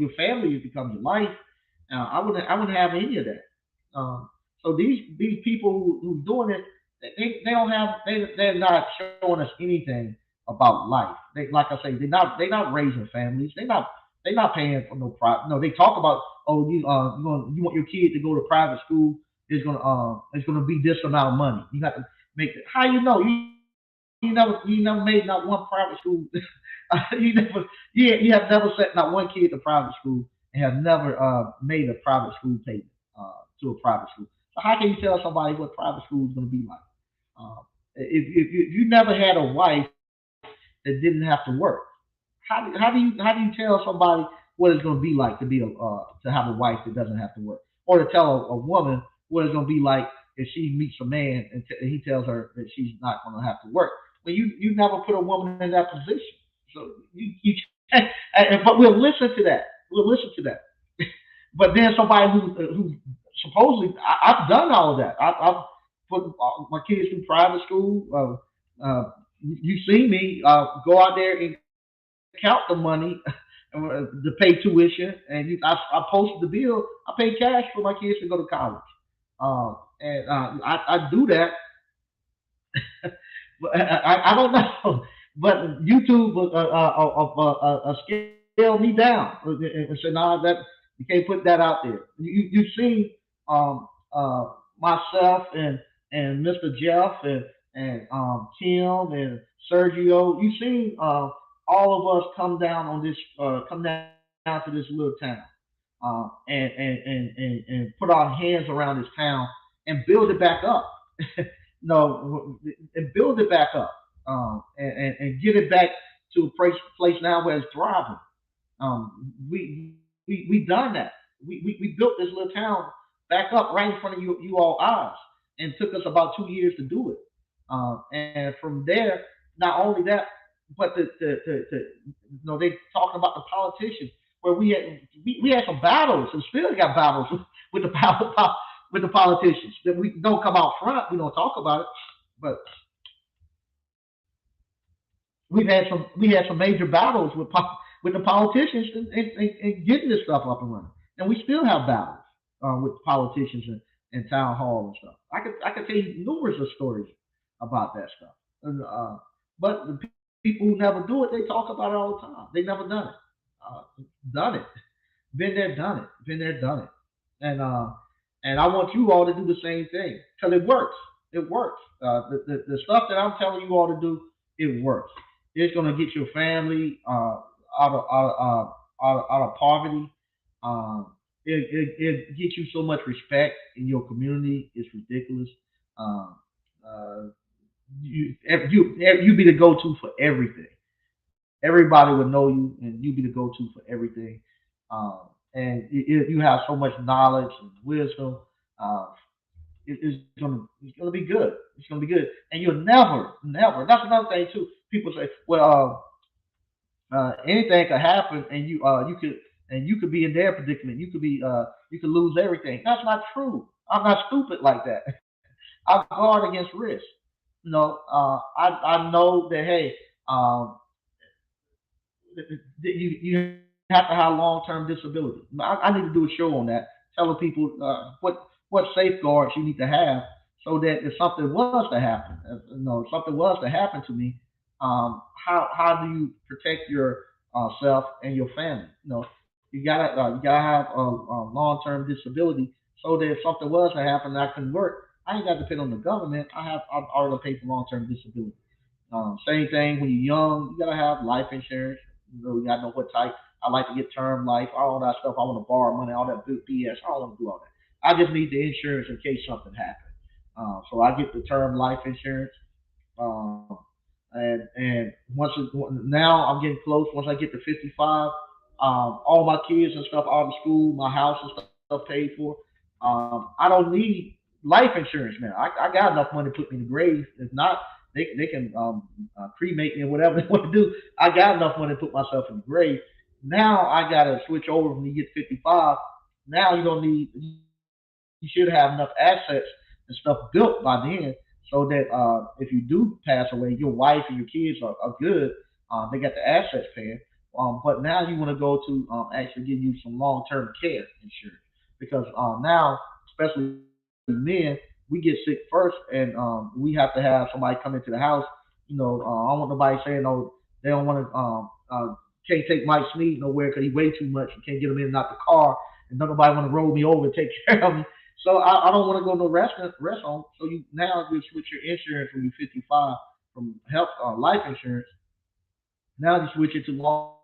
your family becomes your life. I wouldn't have any of that. So these people who doing it, they don't have they're not showing us anything about life. Like I say, they're not raising families. They're not paying for no private. No, they talk about, oh, you want your kid to go to private school. It's gonna be this amount of money. You have to make it. How you know? You never made not one private school. You have never sent not one kid to private school and have never made a private school payment to a private school. So how can you tell somebody what private school is going to be like? If you never had a wife that didn't have to work, how do you tell somebody what it's going to be like to have a wife that doesn't have to work, or to tell a woman what it's going to be like if she meets a man and he tells her that she's not going to have to work? Well, you never put a woman in that position, so you can't. But we'll listen to that. We'll listen to that. But then somebody who supposedly I've done all of that. I've put my kids through private school. You see me go out there and count the money to pay tuition, and I posted the bill. I paid cash for my kids to go to college, and I do that. But I don't know, but YouTube scaled me down and said, "Nah, that You can't put that out there. You see um, uh, myself and Mr. Jeff and Tim and Sergio. You see all of us come down to this little town, and put our hands around this town and build it back up. No, and build it back up, and get it back to a place now where it's thriving. We done that. We built this little town back up right in front of you all eyes, and took us about 2 years to do it. And from there, not only that, but they talking about the politicians where we had some battles and still got battles with the with the politicians that we don't come out front. We don't talk about it, but we had some major battles with the politicians and getting this stuff up and running, and we still have battles with politicians and town hall and stuff. I could tell you numerous of stories about that stuff. But the people who never do it, they talk about it all the time. They never done it. Done it. Been there, done it. Been there, done it. And I want you all to do the same thing because it works. It works. The stuff that I'm telling you all to do, it works. It's gonna get your family out of poverty. It gets you so much respect in your community. It's ridiculous. Um, uh, you be the go to for everything. Everybody would know you, and you be the go to for everything. And you have so much knowledge and wisdom. Uh, it's gonna be good. It's gonna be good, and you'll never. That's another thing too. People say, well, anything could happen, and you could be in their predicament. You could lose everything. That's not true. I'm not stupid like that. I guard against risk. I know that hey, um, you have to have long term disability. I need to do a show on that, telling people what safeguards you need to have so that if something was to happen, if something was to happen to me, how do you protect your self and your family? You gotta have a long term disability so that if something was to happen and I couldn't work, I ain't got to depend on the government. I've already paid for long term disability. Same thing when you're young, you gotta have life insurance. You gotta know what type. I like to get term life, all that stuff. I want to borrow money, all that BS. I don't want to do all that. I just need the insurance in case something happens. So I get the term life insurance. Um, and now I'm getting close. Once I get to 55, all my kids and stuff out of school, my house and stuff paid for. I don't need life insurance now. I got enough money to put me in the grave. If not, they can cremate me or whatever they want to do. I got enough money to put myself in the grave. Now I got to switch over when you get 55. Now you should have enough assets and stuff built by then so that if you do pass away, your wife and your kids are good. They got the assets paying. But now you want to go to actually give you some long term care insurance because now, especially men, we get sick first, and we have to have somebody come into the house. I don't want nobody saying no, they don't want to can't take Mike Sneed nowhere because he weigh too much. You can't get him in and out the car, and don't nobody want to roll me over and take care of me. So I don't want to go no rest home. So you now you switch your insurance when you're 55 from health life insurance. Now you switch it to long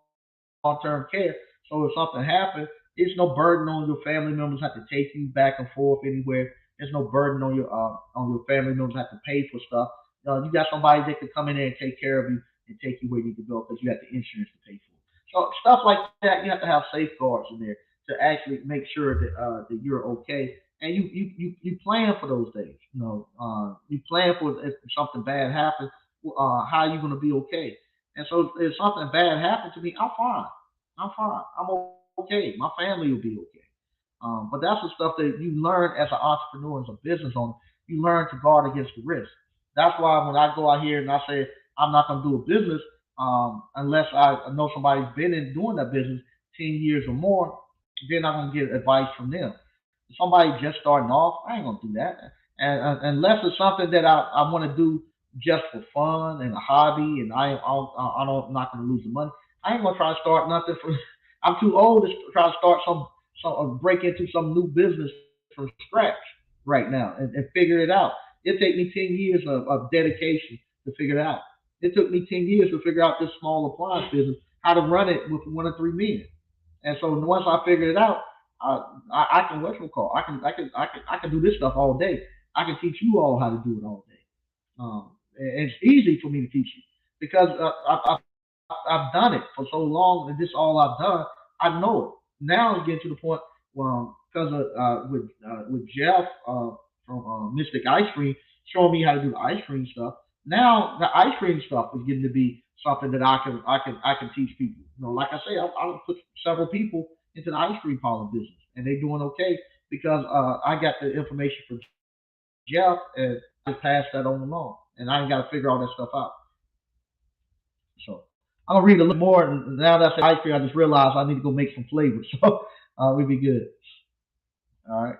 term care. So if something happens, it's no burden on your family members have to take you back and forth anywhere. There's no burden on your family members have to pay for stuff. You got somebody that can come in there and take care of you and take you where you need to go because you have the insurance to pay for. So stuff like that, you have to have safeguards in there to actually make sure that you're okay. And you plan for those days. You plan for if something bad happens, how you gonna be okay. And so if something bad happens to me, I'm fine. I'm fine. I'm okay. My family will be okay. But that's the stuff that you learn as an entrepreneur, as a business owner. You learn to guard against the risk. That's why when I go out here and I say I'm not going to do a business unless I know somebody's been in doing that business 10 years or more, then I'm going to get advice from them. If somebody just starting off, I ain't going to do that. And unless it's something that I want to do just for fun and a hobby, and I'm not going to lose the money. I ain't going to try to start nothing for. I'm too old to try to start some break into some new business from scratch right now and figure it out. It take me 10 years of dedication to figure it out. It took me 10 years to figure out this small appliance business, how to run it with one or three men. And so once I figured it out, I can what's it called? I can do this stuff all day. I can teach you all how to do it all day. And it's easy for me to teach you because I've done it for so long, and this is all I've done. I know it. Now it's getting to the point because with Jeff from Mystic Ice Cream showing me how to do the ice cream stuff. Now the ice cream stuff is getting to be something that I can teach people. Like I say, I put several people into the ice cream parlor business, and they're doing okay because I got the information from Jeff, and I just passed that on along, and I ain't got to figure all that stuff out. So I'm gonna read a little bit more. And now that I said ice cream, I just realized I need to go make some flavors. So we'll be good. All right.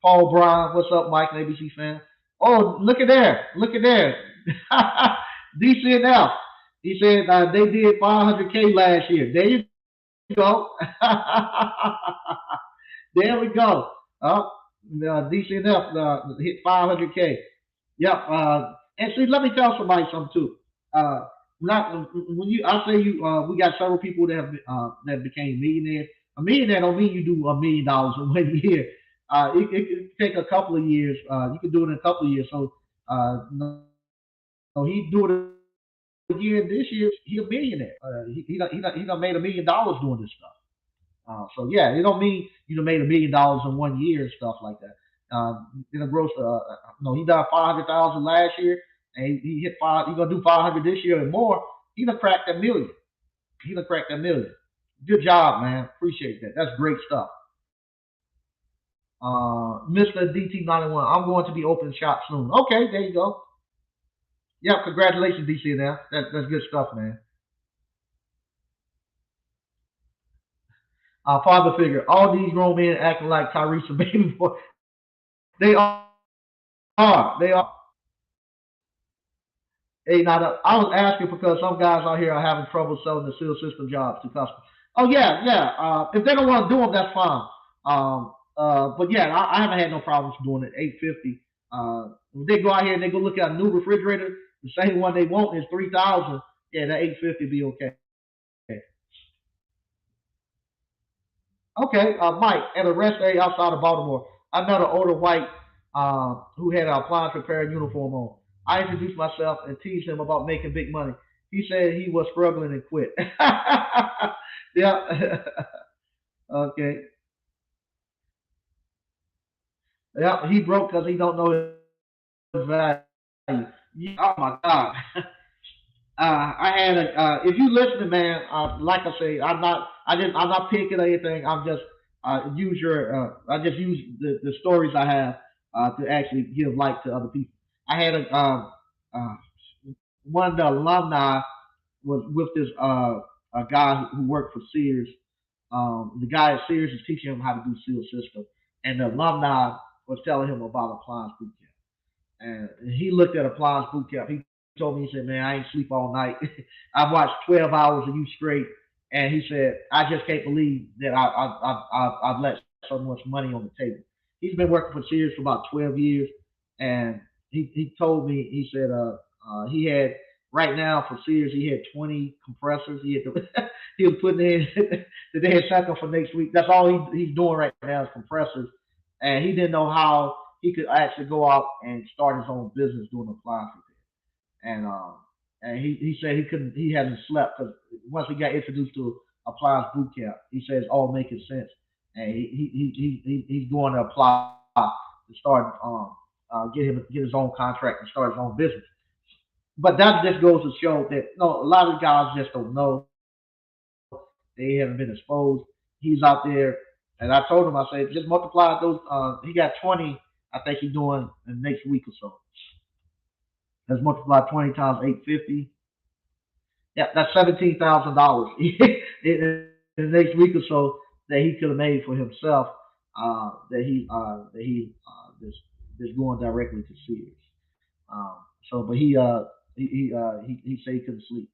Paul Brown, what's up, Mike, an ABC fan? Oh, look at there. Look at there. DCNF. He said they did 500K last year. There you go. There we go. DCNF hit 500K. Yep. And see, let me tell somebody something too. Not when you, I say you, we got several people that became millionaires. A millionaire don't mean you do $1 million in 1 year. It could take a couple of years. You can do it in a couple of years. So, no, he do it a year. This year, he a millionaire. He done made $1 million doing this stuff. So yeah, it don't mean you done made $1 million in 1 year and stuff like that. Gross. No, he done 500,000 last year, and he hit five. He gonna do 500 this year and more. He done cracked that million. He done cracked that million. Good job, man. Appreciate that. That's great stuff. Mr. DT91, I'm going to be opening shop soon. Okay, there you go. Yep, congratulations, DC. Now that's good stuff, man. Father figure. All these grown men acting like Tyrese and baby boy. They are. Hey, now I was asking because some guys out here are having trouble selling the seal system jobs to customers. Oh yeah, yeah. If they don't want to do them, that's fine. But yeah, I haven't had no problems doing it. 850. If they go out here and they go look at a new refrigerator, the same one they want is 3,000. Yeah, that 850 be okay. Okay, Mike, at a rest area outside of Baltimore, I met an older white who had an appliance repair uniform on. I introduced myself and teased him about making big money. He said he was struggling and quit. Yeah. Okay. Yeah, he broke because he don't know his value. Yeah, oh my God. I had a. If you listening, man, like I say, I'm not picking or anything. I'm just use your. I just use the stories I have to actually give light to other people. I had uh, one of the alumni was with this a guy who worked for Sears. The guy at Sears is teaching him how to do seal system, and the alumni was telling him about appliance boot camp. And he looked at appliance boot camp. He told me, he said, "Man, I ain't sleep all night. I watched 12 hours of you straight." And he said, "I just can't believe that I've let so much money on the table." He's been working for Sears for about 12 years, and he told me, he said, he had right now for Sears, he had 20 compressors. He was putting in that they had sent him for next week. That's all he's doing right now is compressors, and he didn't know how he could actually go out and start his own business doing appliance repair. And he said he couldn't, he hasn't slept because once he got introduced to appliance boot camp, he says all making sense, and he's going to apply to start get his own contract and start his own business. But that just goes to show that no, a lot of guys just don't know. They haven't been exposed. He's out there, and I told him, I said, just multiply those. He got 20. I think he's doing in the next week or so. Let's multiply 20 times 850. Yeah, that's $17,000 in the next week or so that he could have made for himself. That he just going directly to Sears. So, but he said he couldn't sleep.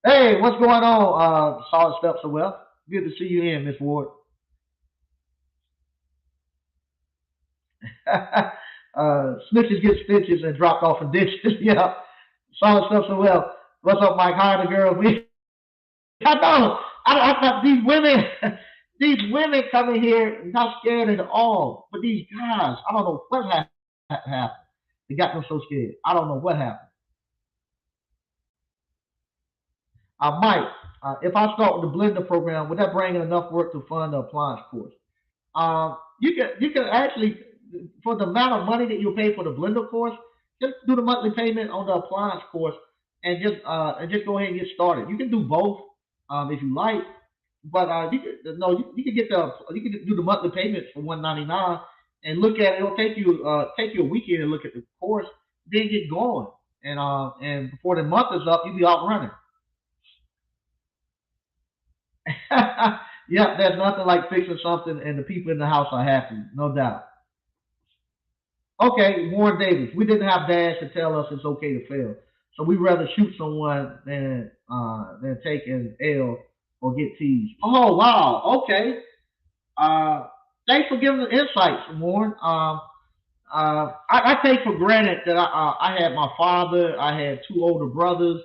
Hey, what's going on? Solid Steps of Wealth. Good to see you in, Miss Ward. Snitches get stitches and dropped off in ditches. Yeah. Solid Steps of Wealth. What's up, Mike? Hi, the girl. I know. These women, these women coming here not scared at all. But these guys, I don't know what happened. They got them so scared. I don't know what happened. Mike, if I start with the blender program, would that bring in enough work to fund the appliance course? You can actually, for the amount of money that you pay for the blender course, just do the monthly payment on the appliance course and just go ahead and get started. You can do both if you like, but you can no you can get you can do the monthly payments for 199 and look at it. It'll take you a weekend to look at the course, then get going, and before the month is up, you'll be out running. Yep, there's nothing like fixing something and the people in the house are happy, no doubt. Okay, Warren Davis. We didn't have dads to tell us it's okay to fail, so we rather shoot someone than take an L or get teased. Oh wow. Okay. Uh, Thanks for giving the insights, Warren. I take for granted that I had my father, I had two older brothers,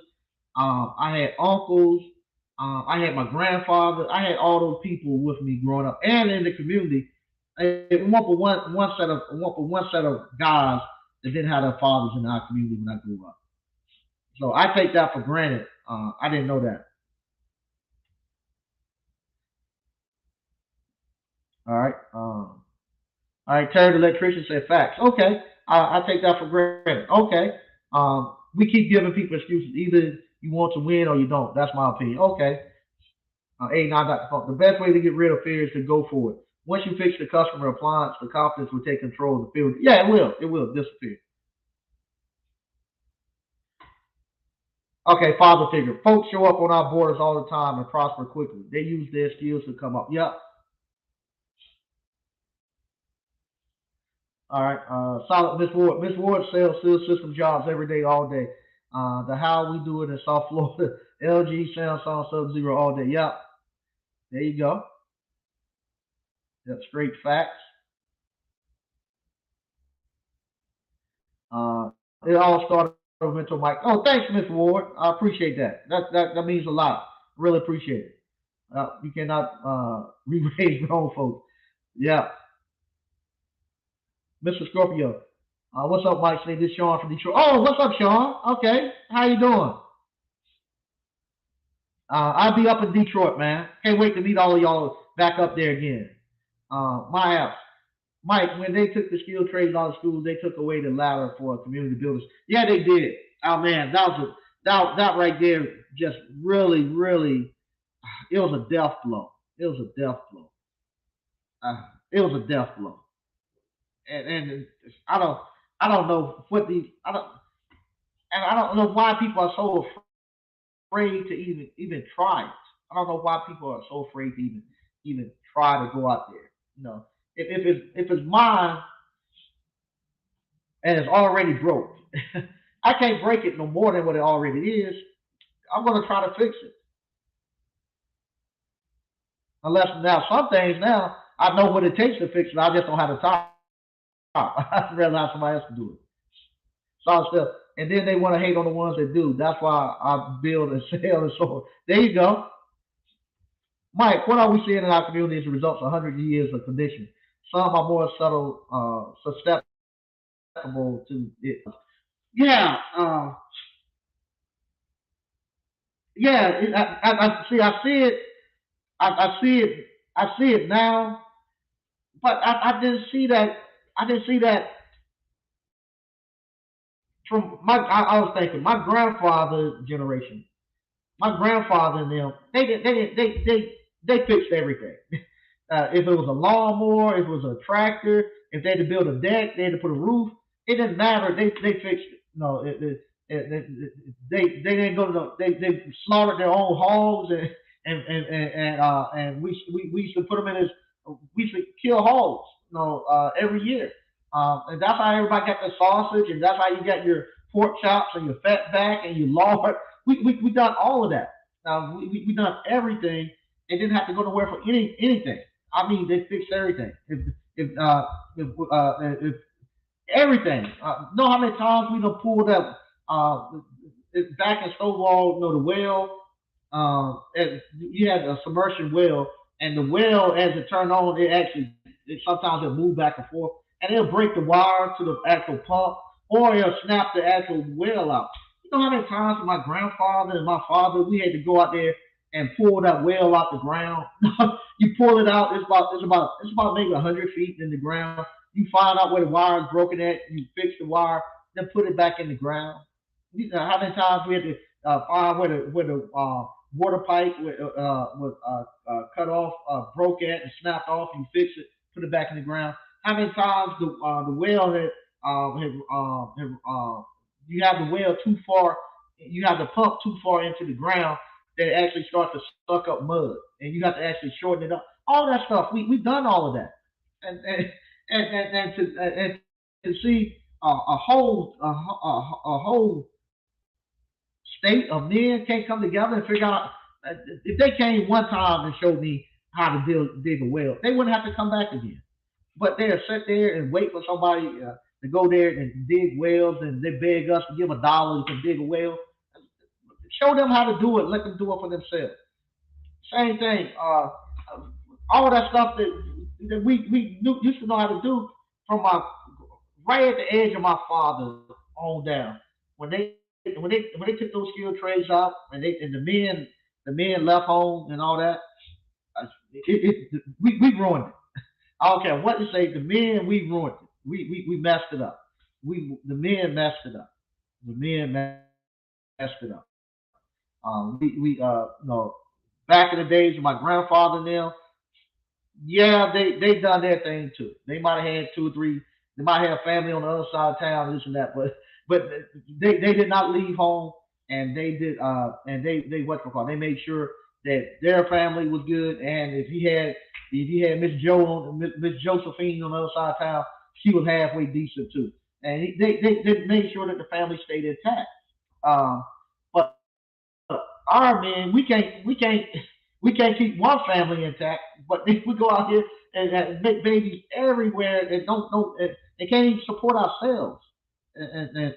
I had uncles, I had my grandfather, I had all those people with me growing up, and in the community. One for one set of guys that didn't have their fathers in our community when I grew up. So I take that for granted. I didn't know that. All right. All right. Terry the electrician said facts. Okay. I take that for granted. Okay. We keep giving people excuses. Either you want to win or you don't. That's my opinion. Okay. A9 Dr. Funk. The best way to get rid of fear is to go for it. Once you fix the customer appliance, the confidence will take control of the field. Yeah, it will. It will disappear. Okay, father figure. Folks show up on our borders all the time and prosper quickly. They use their skills to come up. Yep. All right. Solid Miss Ward. Miss Ward sells steel system jobs every day, all day. The how we do it in South Florida. LG, Samsung, Sub Zero all day. Yep. There you go. That's straight facts. Uh, it all started with mental Mike. Oh, thanks, Miss Ward. I appreciate that. That means a lot. Really appreciate it. You cannot re-raise grown folks. Yeah. Mr. Scorpio. What's up, Mike? Say this Sean from Detroit. Oh, what's up, Sean? Okay, how you doing? I'll be up in Detroit, man. Can't wait to meet all of y'all back up there again. My apps. Mike, when they took the skilled trades out of schools, they took away the ladder for community builders. Yeah, they did. Oh man, that right there just really, really, it was a death blow. It was a death blow. It was a death blow. And I don't I don't know what the I don't know why people are so afraid to even try it. I don't know why people are so afraid to even try to go out there. You know, if it's mine and it's already broke, I can't break it no more than what it already is. I'm gonna try to fix it. Unless now some things now I know what it takes to fix it. I just don't have the time. I'd rather have somebody else to do it. So still, and then they want to hate on the ones that do. That's why I build and sell and so on. There you go. Mike, what are we seeing in our community as a result of 100 years of conditioning? Some are more subtle, susceptible to it. Yeah, yeah. I see it. I see it. I see it now. But I didn't see that. I didn't see that from my. I was thinking my grandfather generation. My grandfather and them. They fixed everything. If it was a lawnmower, if it was a tractor, if they had to build a deck, they had to put a roof. It didn't matter. They fixed it. No, they didn't go to the, they slaughtered their own hogs and we used to put them in as we used to kill hogs, every year. And that's how everybody got their sausage, and that's how you got your pork chops and your fat back and your lard. We done all of that. We done everything and didn't have to go nowhere for anything. I mean, they fixed everything. If everything. Know how many times we done pulled up back in Stonewall, the well. You had a submersion well, and the well, as it turned on, sometimes it moved back and forth, and it'll break the wire to the actual pump, or it'll snap the actual well out. You know how many times with my grandfather and my father we had to go out there and pull that well out the ground. You pull it out, it's about maybe 100 feet in the ground. You find out where the wire is broken at, you fix the wire, then put it back in the ground. You know how many times we had to find where the water pipe was cut off, broke at, and snapped off. You fix it, put it back in the ground. How many times the well you have the well too far, you have the pump too far into the ground that it actually starts to suck up mud, and you have to actually shorten it up. All that stuff, we've done all of that, and to see a whole state of men can't come together and figure out. If they came one time and showed me how to dig a well, they wouldn't have to come back again. But they'll sit there and wait for somebody to go there and dig wells, and they beg us to give $1 to dig a well. Show them how to do it. Let them do it for themselves. Same thing. All that stuff that we used to know how to do from my right at the edge of my father on down. When they took those skilled trades out, and the men left home and all that, we ruined it. I don't care what you say. The men, we ruined it. We messed it up. The men messed it up. The men messed it up. Back in the days of my grandfather and them, yeah, they done their thing too. They might have had two or three. They might have family on the other side of town, this and that, but they did not leave home, and they what you call, they made sure that their family was good, and if he had Miss Miss Josephine on the other side of town, she was halfway decent too, and they made sure that the family stayed intact. But our men, we can't keep one family intact, but if we go out here and make babies everywhere and and can't even support ourselves, and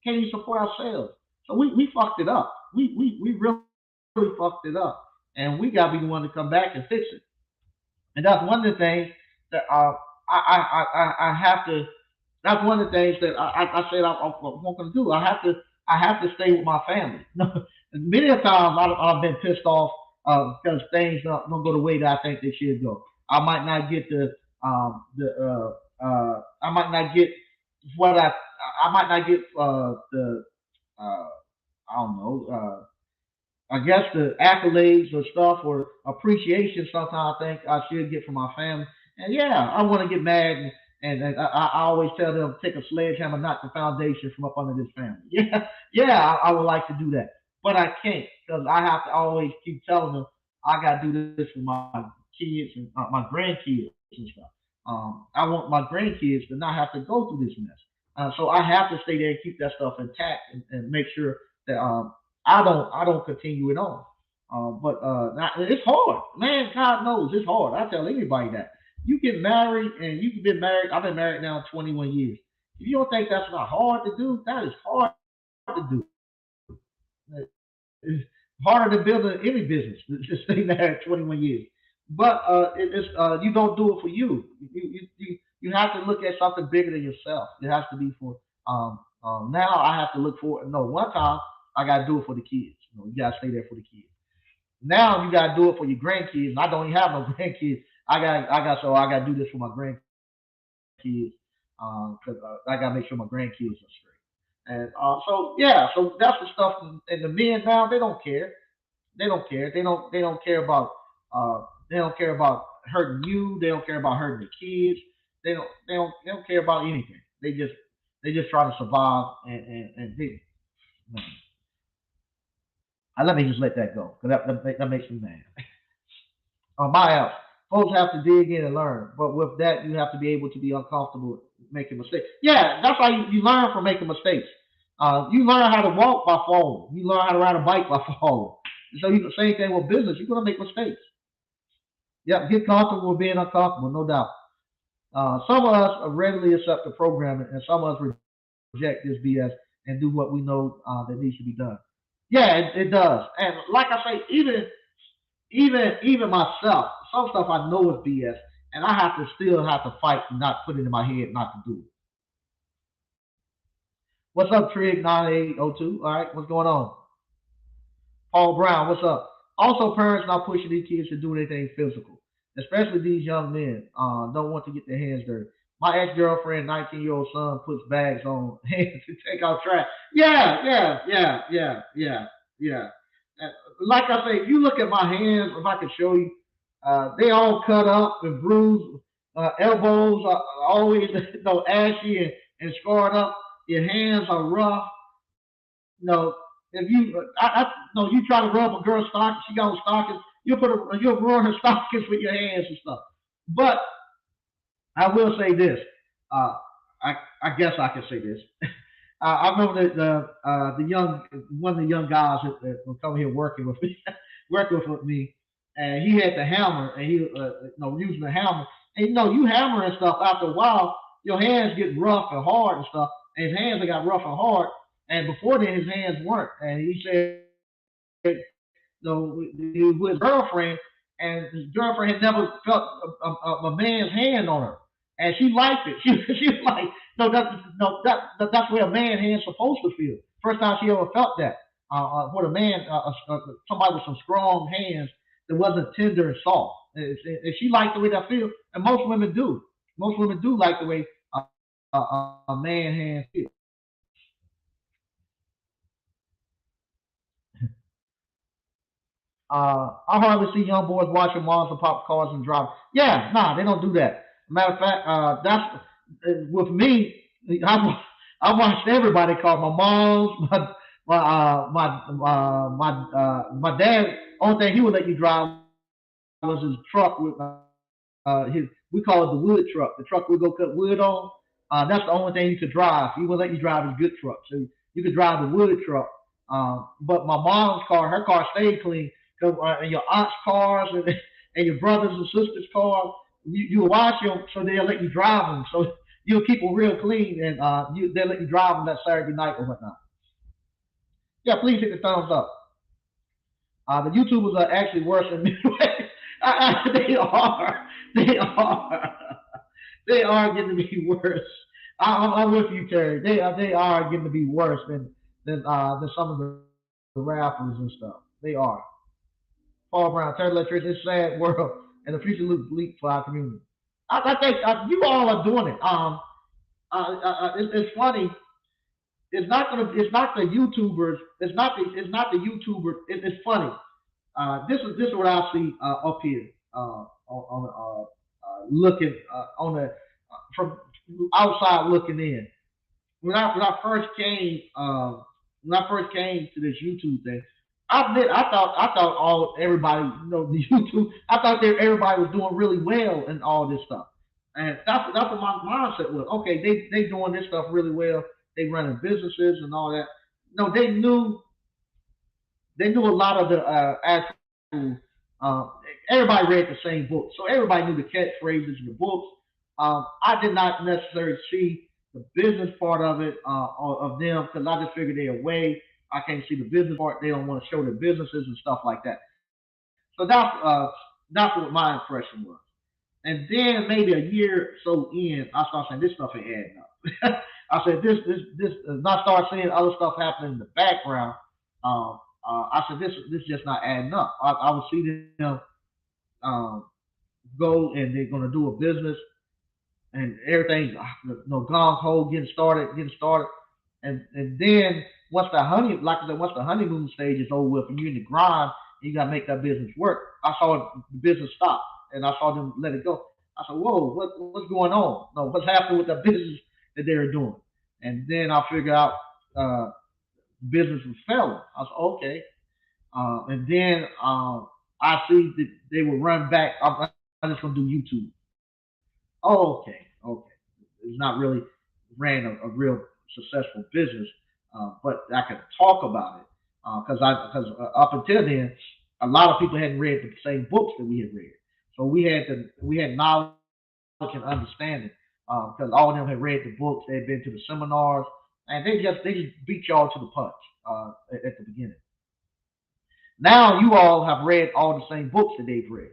can't even support ourselves. So we fucked it up. We really fucked it up, and we got to be the one to come back and fix it. And that's one of the things that I have to. That's one of the things that I said I'm not going to do. I have to stay with my family. Many a times I've been pissed off because things don't go the way that I think they should go. I might not get I might not get what I might not get the uh, I don't know. I guess the accolades or stuff or appreciation sometimes I think I should get from my family. And yeah, I want to get mad, and I always tell them take a sledgehammer, knock the foundation from up under this family. Yeah, yeah, I would like to do that, but I can't because I have to always keep telling them I got to do this for my kids and my grandkids and stuff. I want my grandkids to not have to go through this mess. So I have to stay there and keep that stuff intact, and make sure that I don't continue it on. It's hard, man. God knows it's hard. I tell anybody that you get married and you have been married. I've been married now 21 years. If you don't think that's not hard to do, that is hard to do. It's harder than building any business. Just stay married 21 years. But you don't do it for you. You have to look at something bigger than yourself. It has to be for now. I have to look for. No, one time I got to do it for the kids. You got to stay there for the kids. Now you got to do it for your grandkids. And I don't even have no grandkids. I got to do this for my grandkids because I got to make sure my grandkids are straight. And so yeah, so that's the stuff. And the men now they don't care. They don't care. They don't care about they don't care about hurting you. They don't care about hurting the kids. They don't care about anything. They just try to survive, and let me just let that go because that makes me mad. On my house, folks have to dig in and learn, but with that, you have to be able to be uncomfortable making mistakes. Yeah, that's why you learn from making mistakes. You learn how to walk by falling. You learn how to ride a bike by falling. So you same thing with business. You're gonna make mistakes. Yeah, get comfortable with being uncomfortable, no doubt. Some of us readily accept the programming, and some of us reject this BS and do what we know that needs to be done. Yeah, it does. And like I say, even myself, some stuff I know is BS, and I have to still have to fight and not put it in my head not to do it. What's up, Trig 9802? All right, what's going on? Paul Brown, what's up? Also, parents not pushing these kids to do anything physical, especially these young men. Don't want to get their hands dirty. My ex girlfriend, 19-year-old son, puts bags on hands to take out trash. Yeah, yeah, yeah, yeah, yeah, yeah. Uh, Like I say, if you look at my hands, if I could show you, they all cut up and bruised. Elbows are always ashy and scarred up. Your hands are rough. No, if no, you try to rub a girl's stocking, she got on stockings, you'll ruin her stockings with your hands and stuff. But I will say this. Uh, I guess I can say this. I remember that the young one of the young guys that was coming here working with me, working with me, and he had the hammer, and he using the hammer, and you hammer and stuff. After a while, your hands get rough and hard and stuff, and his hands got rough and hard. And before then, his hands weren't. And he said, he was with his girlfriend, and his girlfriend had never felt a man's hand on her, and she liked it. She was like, no, that's where a man hand's supposed to feel. First time she ever felt that. What a man, somebody with some strong hands that wasn't tender and soft. And she liked the way that feels, and most women do. Most women do like the way a man hand feels. I hardly see young boys watching moms and pop cars and driving. Yeah, nah, they don't do that. Matter of fact, that's with me. I, I watched everybody call my moms, my dad. Only thing he would let you drive was his truck with his. We call it the wood truck. The truck we go cut wood on. That's the only thing you could drive. He wouldn't let you drive his good truck. So you could drive the wood truck. But my mom's car, her car stayed clean. Cause and your aunt's cars and your brothers and sisters' cars, you wash them so they'll let you drive them. So you'll keep them real clean, and they'll let you drive them that Saturday night or whatnot. Yeah, please hit the thumbs up. The YouTubers are actually worse than me. They are. They are. They are getting to be worse. I'm with you, Terry. They are getting to be worse than some of the rappers and stuff. They are. Paul Brown, Terry Electric, it's a sad world, and the future looks bleak for our community. I think you all are doing it. It's funny. It's not the YouTubers. It's not the YouTubers. It's funny. This is what I see up here looking on the from outside looking in. When I first came to this YouTube thing, I admit I thought all everybody the YouTube I thought that everybody was doing really well and all this stuff, and that's what my mindset was. Okay, they doing this stuff really well. They running businesses and all that. No, they knew a lot of the actual. Everybody read the same book, so everybody knew the catchphrases in the books. I did not necessarily see the business part of it of them because I just figured they're away. I can't see the business part. They don't want to show their businesses and stuff like that. So that's what my impression was. And then maybe a year so in, I started saying this stuff ain't adding up. I said this. And I started seeing other stuff happening in the background. I said this is just not adding up. I would see them um, go and they're going to do a business and everything's gung ho, getting started, and then like I said, once the honeymoon stage is over with, and you're in the grind, and you got to make that business work. I saw the business stop, and I saw them let it go. I said, "Whoa, what's going on? No, what's happening with the business that they were doing?" And then I figured out uh, business was failing. I said, "Okay," and then I see that they will run back. I'm just gonna do YouTube. Oh, okay. It's not really ran a real successful business, but I could talk about it. Because up until then, a lot of people hadn't read the same books that we had read. So we had knowledge and understanding because all of them had read the books, they had been to the seminars, and they just beat y'all to the punch at the beginning. Now you all have read all the same books that they've read.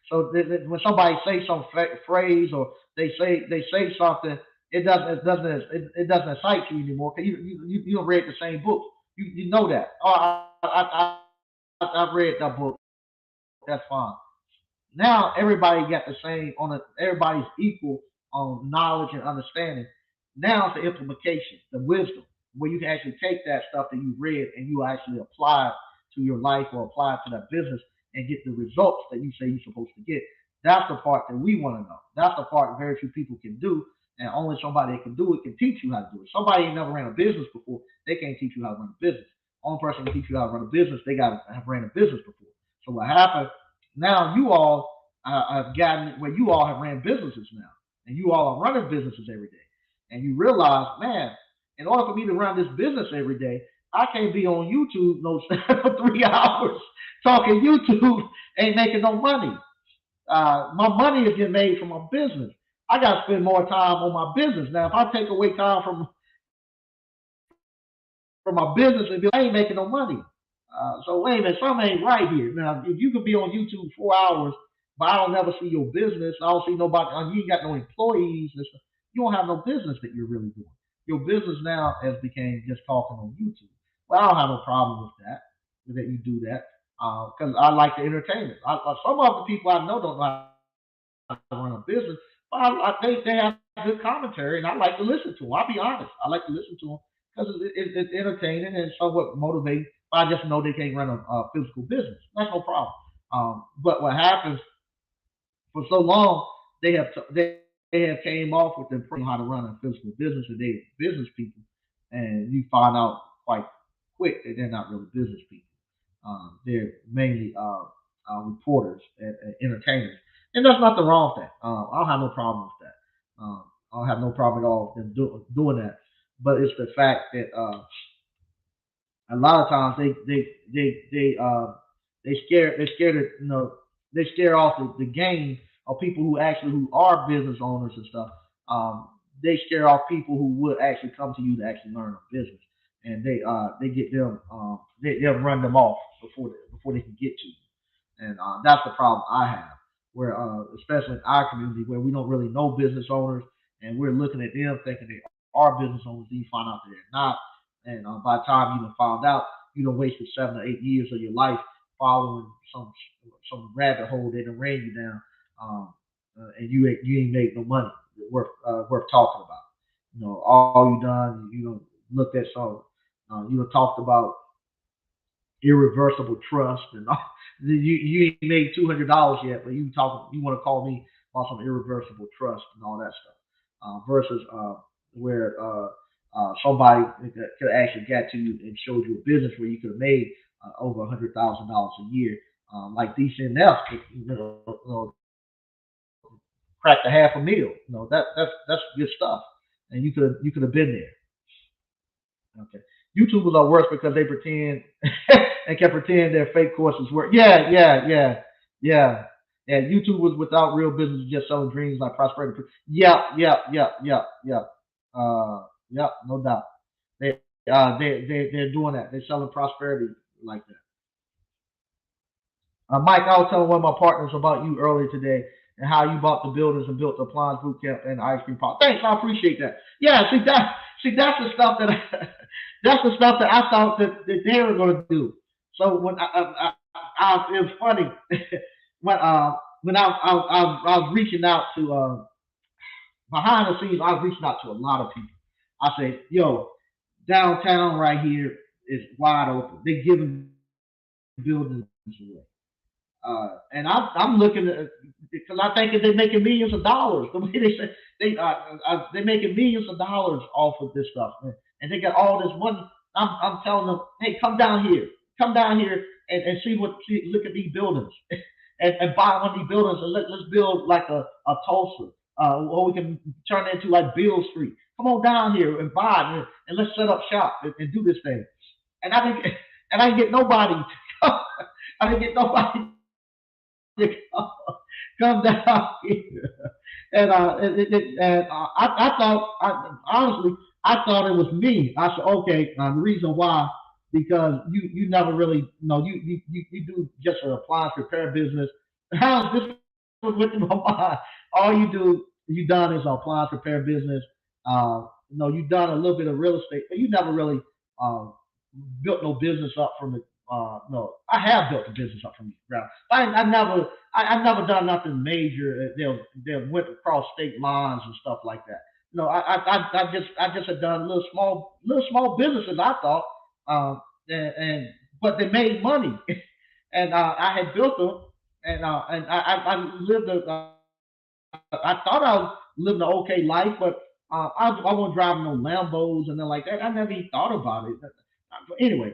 So when somebody say some phrase or they say something, it doesn't excite you anymore because you don't read the same book. You know that. Oh, I've read that book. That's fine. Now everybody got the same everybody's equal on knowledge and understanding. Now it's the implication, the wisdom, where you can actually take that stuff that you read and you actually apply it to your life or apply it to that business and get the results that you say you're supposed to get. That's the part that we want to know. That's the part very few people can do, and only somebody that can do it can teach you how to do it. Somebody ain't never ran a business before, they can't teach you how to run a business. Only person can teach you how to run a business, they got to have ran a business before. So what happened now, you all have gotten where you all have ran businesses now, and you all are running businesses every day, and you realize, man, in order for me to run this business every day, I can't be on YouTube no for 3 hours talking YouTube, ain't making no money. My money is getting made from my business. I got to spend more time on my business now. If I take away time from my business and be like, I ain't making no money. So wait a minute, something ain't right here. Now, if you could be on YouTube 4 hours, but I don't never see your business, I don't see nobody, you ain't got no employees, and stuff, you don't have no business that you're really doing. Your business now has became just talking on YouTube. Well, I don't have no problem with that you do that, because I like the entertainment. Some of the people I know don't know how to run a business, but they have good commentary, and I like to listen to them. I'll be honest, I like to listen to them because it's entertaining and somewhat motivating. But I just know they can't run a physical business. That's no problem. But what happens for so long, they have came off with them how to run a physical business, and they business people, and you find out quite quick that they're not really business people. They're mainly reporters and entertainers, and there's nothing wrong with that. I don't have no problem with that. I don't have no problem at all with them doing that. But it's the fact that a lot of times they scared of, they scare off the game of people who are business owners and stuff. They scare off people who would actually come to you to actually learn a business, and they get them they'll run them off before they can get to you. And that's the problem I have, where especially in our community where we don't really know business owners, and we're looking at them thinking they are business owners. Then you find out that they're not, and by the time you done found out, you done wasted 7 or 8 years of your life following some rabbit hole that done ran you down, and you ain't made no money worth talking about. All you done, looked at some, talked about irreversible trust and all. You ain't made $200 yet, but you want to call me about some irreversible trust and all that stuff, versus where somebody could actually get to you and showed you a business where you could have made over $100,000 a year, like DCNF, cracked a half a meal. That's good stuff, and you could have been there. Okay. YouTubers are worse because they pretend and can pretend their fake courses work. Yeah, yeah, yeah, yeah. Yeah, YouTubers without real business just selling dreams like prosperity. Yeah, yeah, yeah, yeah, yeah. Yeah, no doubt. They're doing that. They're selling prosperity like that. Mike, I was telling one of my partners about you earlier today and how you bought the buildings and built the Appliance Boot Camp and the ice cream park. Thanks, I appreciate that. Yeah, that's the stuff that that's the stuff that I thought that they were going to do. So when it was funny when I was reaching out to behind the scenes, I was reaching out to a lot of people. I said, "Yo, downtown right here is wide open. They're giving buildings away." And I'm looking at because I think that they're making millions of dollars. The way they say they're making millions of dollars off of this stuff, and they got all this money. I'm telling them, hey, come down here and look at these buildings, and buy one of these buildings and let's build like a Tulsa, or we can turn it into like Bill Street. Come on down here and buy it, and let's set up shop and do this thing. And I think and I didn't get nobody. I didn't get nobody to come down here. I thought, honestly, I thought it was me. I said, okay, the reason why, because you never really, you do just an appliance repair business. How this was with my mind? All you done is an appliance repair business. You done a little bit of real estate, but you never really uh, built no business up from the. No, I have built a business up from the ground. I never done nothing major. They went across state lines and stuff like that. No, I just had done little small businesses. I thought, and but they made money, and I had built them, and I lived I thought I was living an okay life, but I wasn't driving no Lambos and then like that. I never even thought about it. But anyway,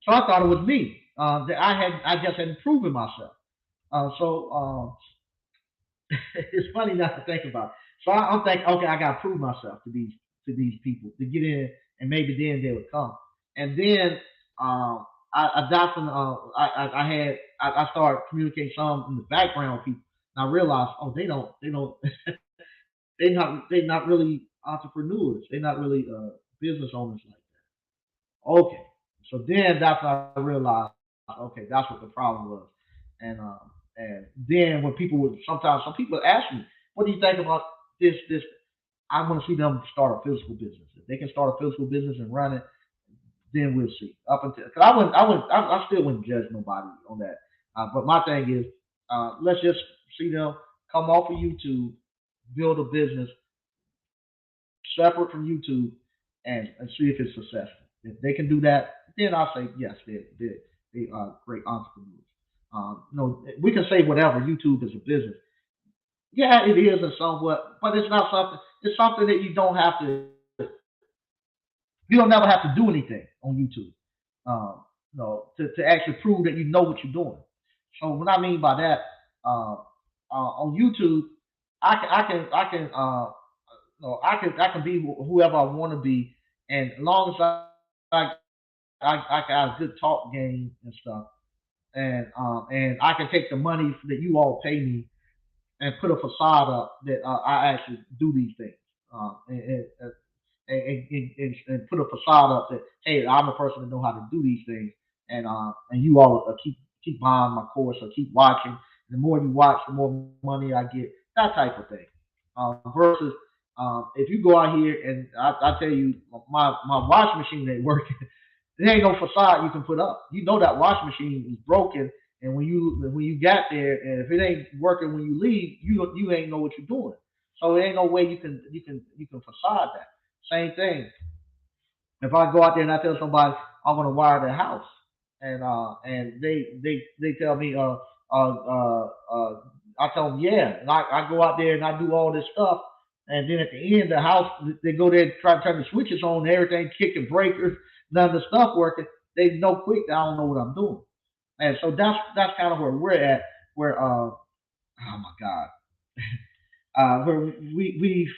so I thought it was me. That I just hadn't proven myself. It's funny not to think about. So I'm thinking, okay, I got to prove myself to these people to get in, and maybe then they would come. And then I got some. I started communicating some in the background with people, and I realized, oh, they not really entrepreneurs. They're not really business owners like that. Okay, so then that's when I realized, okay, that's what the problem was. And then when people would sometimes some people ask me, what do you think about this? I want to see them start a physical business. If they can start a physical business and run it, then we'll see. Up until because I still wouldn't judge nobody on that. But my thing is, let's just see them come off of YouTube, build a business separate from YouTube, and see if it's successful. If they can do that, then I'll say yes, they are great entrepreneurs. We can say whatever. YouTube is a business. Yeah, it is in somewhat, but it's not something. It's something that you don't never have to do anything on YouTube. To actually prove that you know what you're doing. So what I mean by that, uh, on YouTube, I can be whoever I want to be, and as long as I got a good talk game and stuff, and I can take the money that you all pay me and put a facade up that I actually do these things, and put a facade up that hey, I'm the person that know how to do these things, and you all keep buying my course or keep watching. The more you watch, the more money I get. That type of thing. Versus if you go out here and I tell you my wash machine ain't working. There ain't no facade you can put up. You know that wash machine is broken, and when you got there, and if it ain't working when you leave, you ain't know what you're doing. So there ain't no way you can facade that. Same thing. If I go out there and I tell somebody I'm gonna wire their house, and they tell me I tell them yeah, and I go out there and I do all this stuff, and then at the end the house they go there and try to turn the switches on, and everything kicking breakers, none of the stuff working. They know quick that I don't know what I'm doing, and so that's kind of where we're at. Where oh my god, where we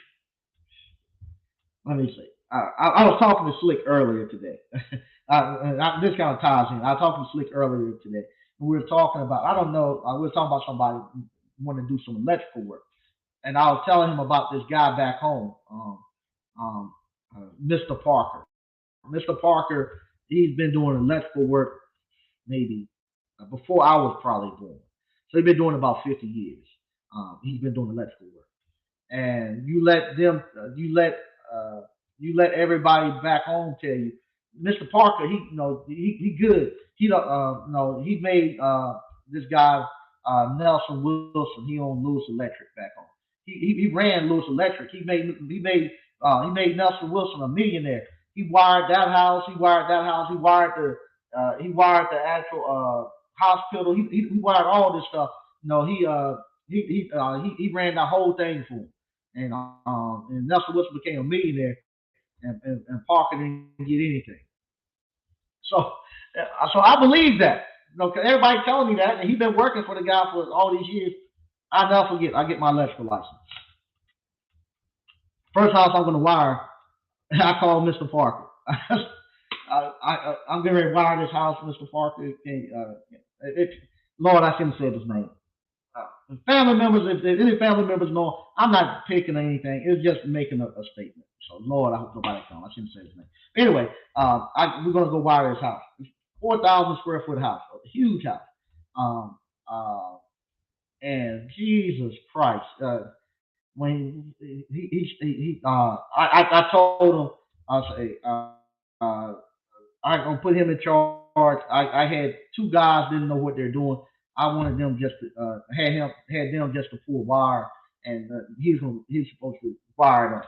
let me see. I was talking to Slick earlier today. This kind of ties in. I was talking to Slick earlier today. And we were talking about, I don't know, we were talking about somebody wanting to do some electrical work. And I was telling him about this guy back home, Mr. Parker. Mr. Parker, he's been doing electrical work maybe before I was probably born. So he's been doing about 50 years. He's been doing electrical work, and uh, you let everybody back home tell you, Mr. Parker, he good. He made this guy Nelson Wilson. He owned Lewis Electric back home. He ran Lewis Electric. He made Nelson Wilson a millionaire. He wired that house. He wired that house. He wired the actual hospital. He wired all this stuff. He ran the whole thing for him, and Nelson Wilson became a millionaire, and Parker didn't get anything. So so I believe that. 'Cause everybody telling me that, and he's been working for the guy for all these years. I never forget. I get my electrical license. First house I'm going to wire, I call Mr. Parker. I'm getting ready to wire this house, Mr. Parker. It, Lord, I shouldn't say his name. Family members, if any family members know, I'm not picking anything. It's just making a statement. So, Lord, I hope nobody comes. I shouldn't say his name. Anyway, we're going to go wire his house. 4,000 square foot house, a huge house. Um, uh, and Jesus Christ, when I told him, I say, I'm gonna put him in charge. I had two guys didn't know what they're doing. I wanted them just to had them just to pull wire, and he's supposed to wire it up.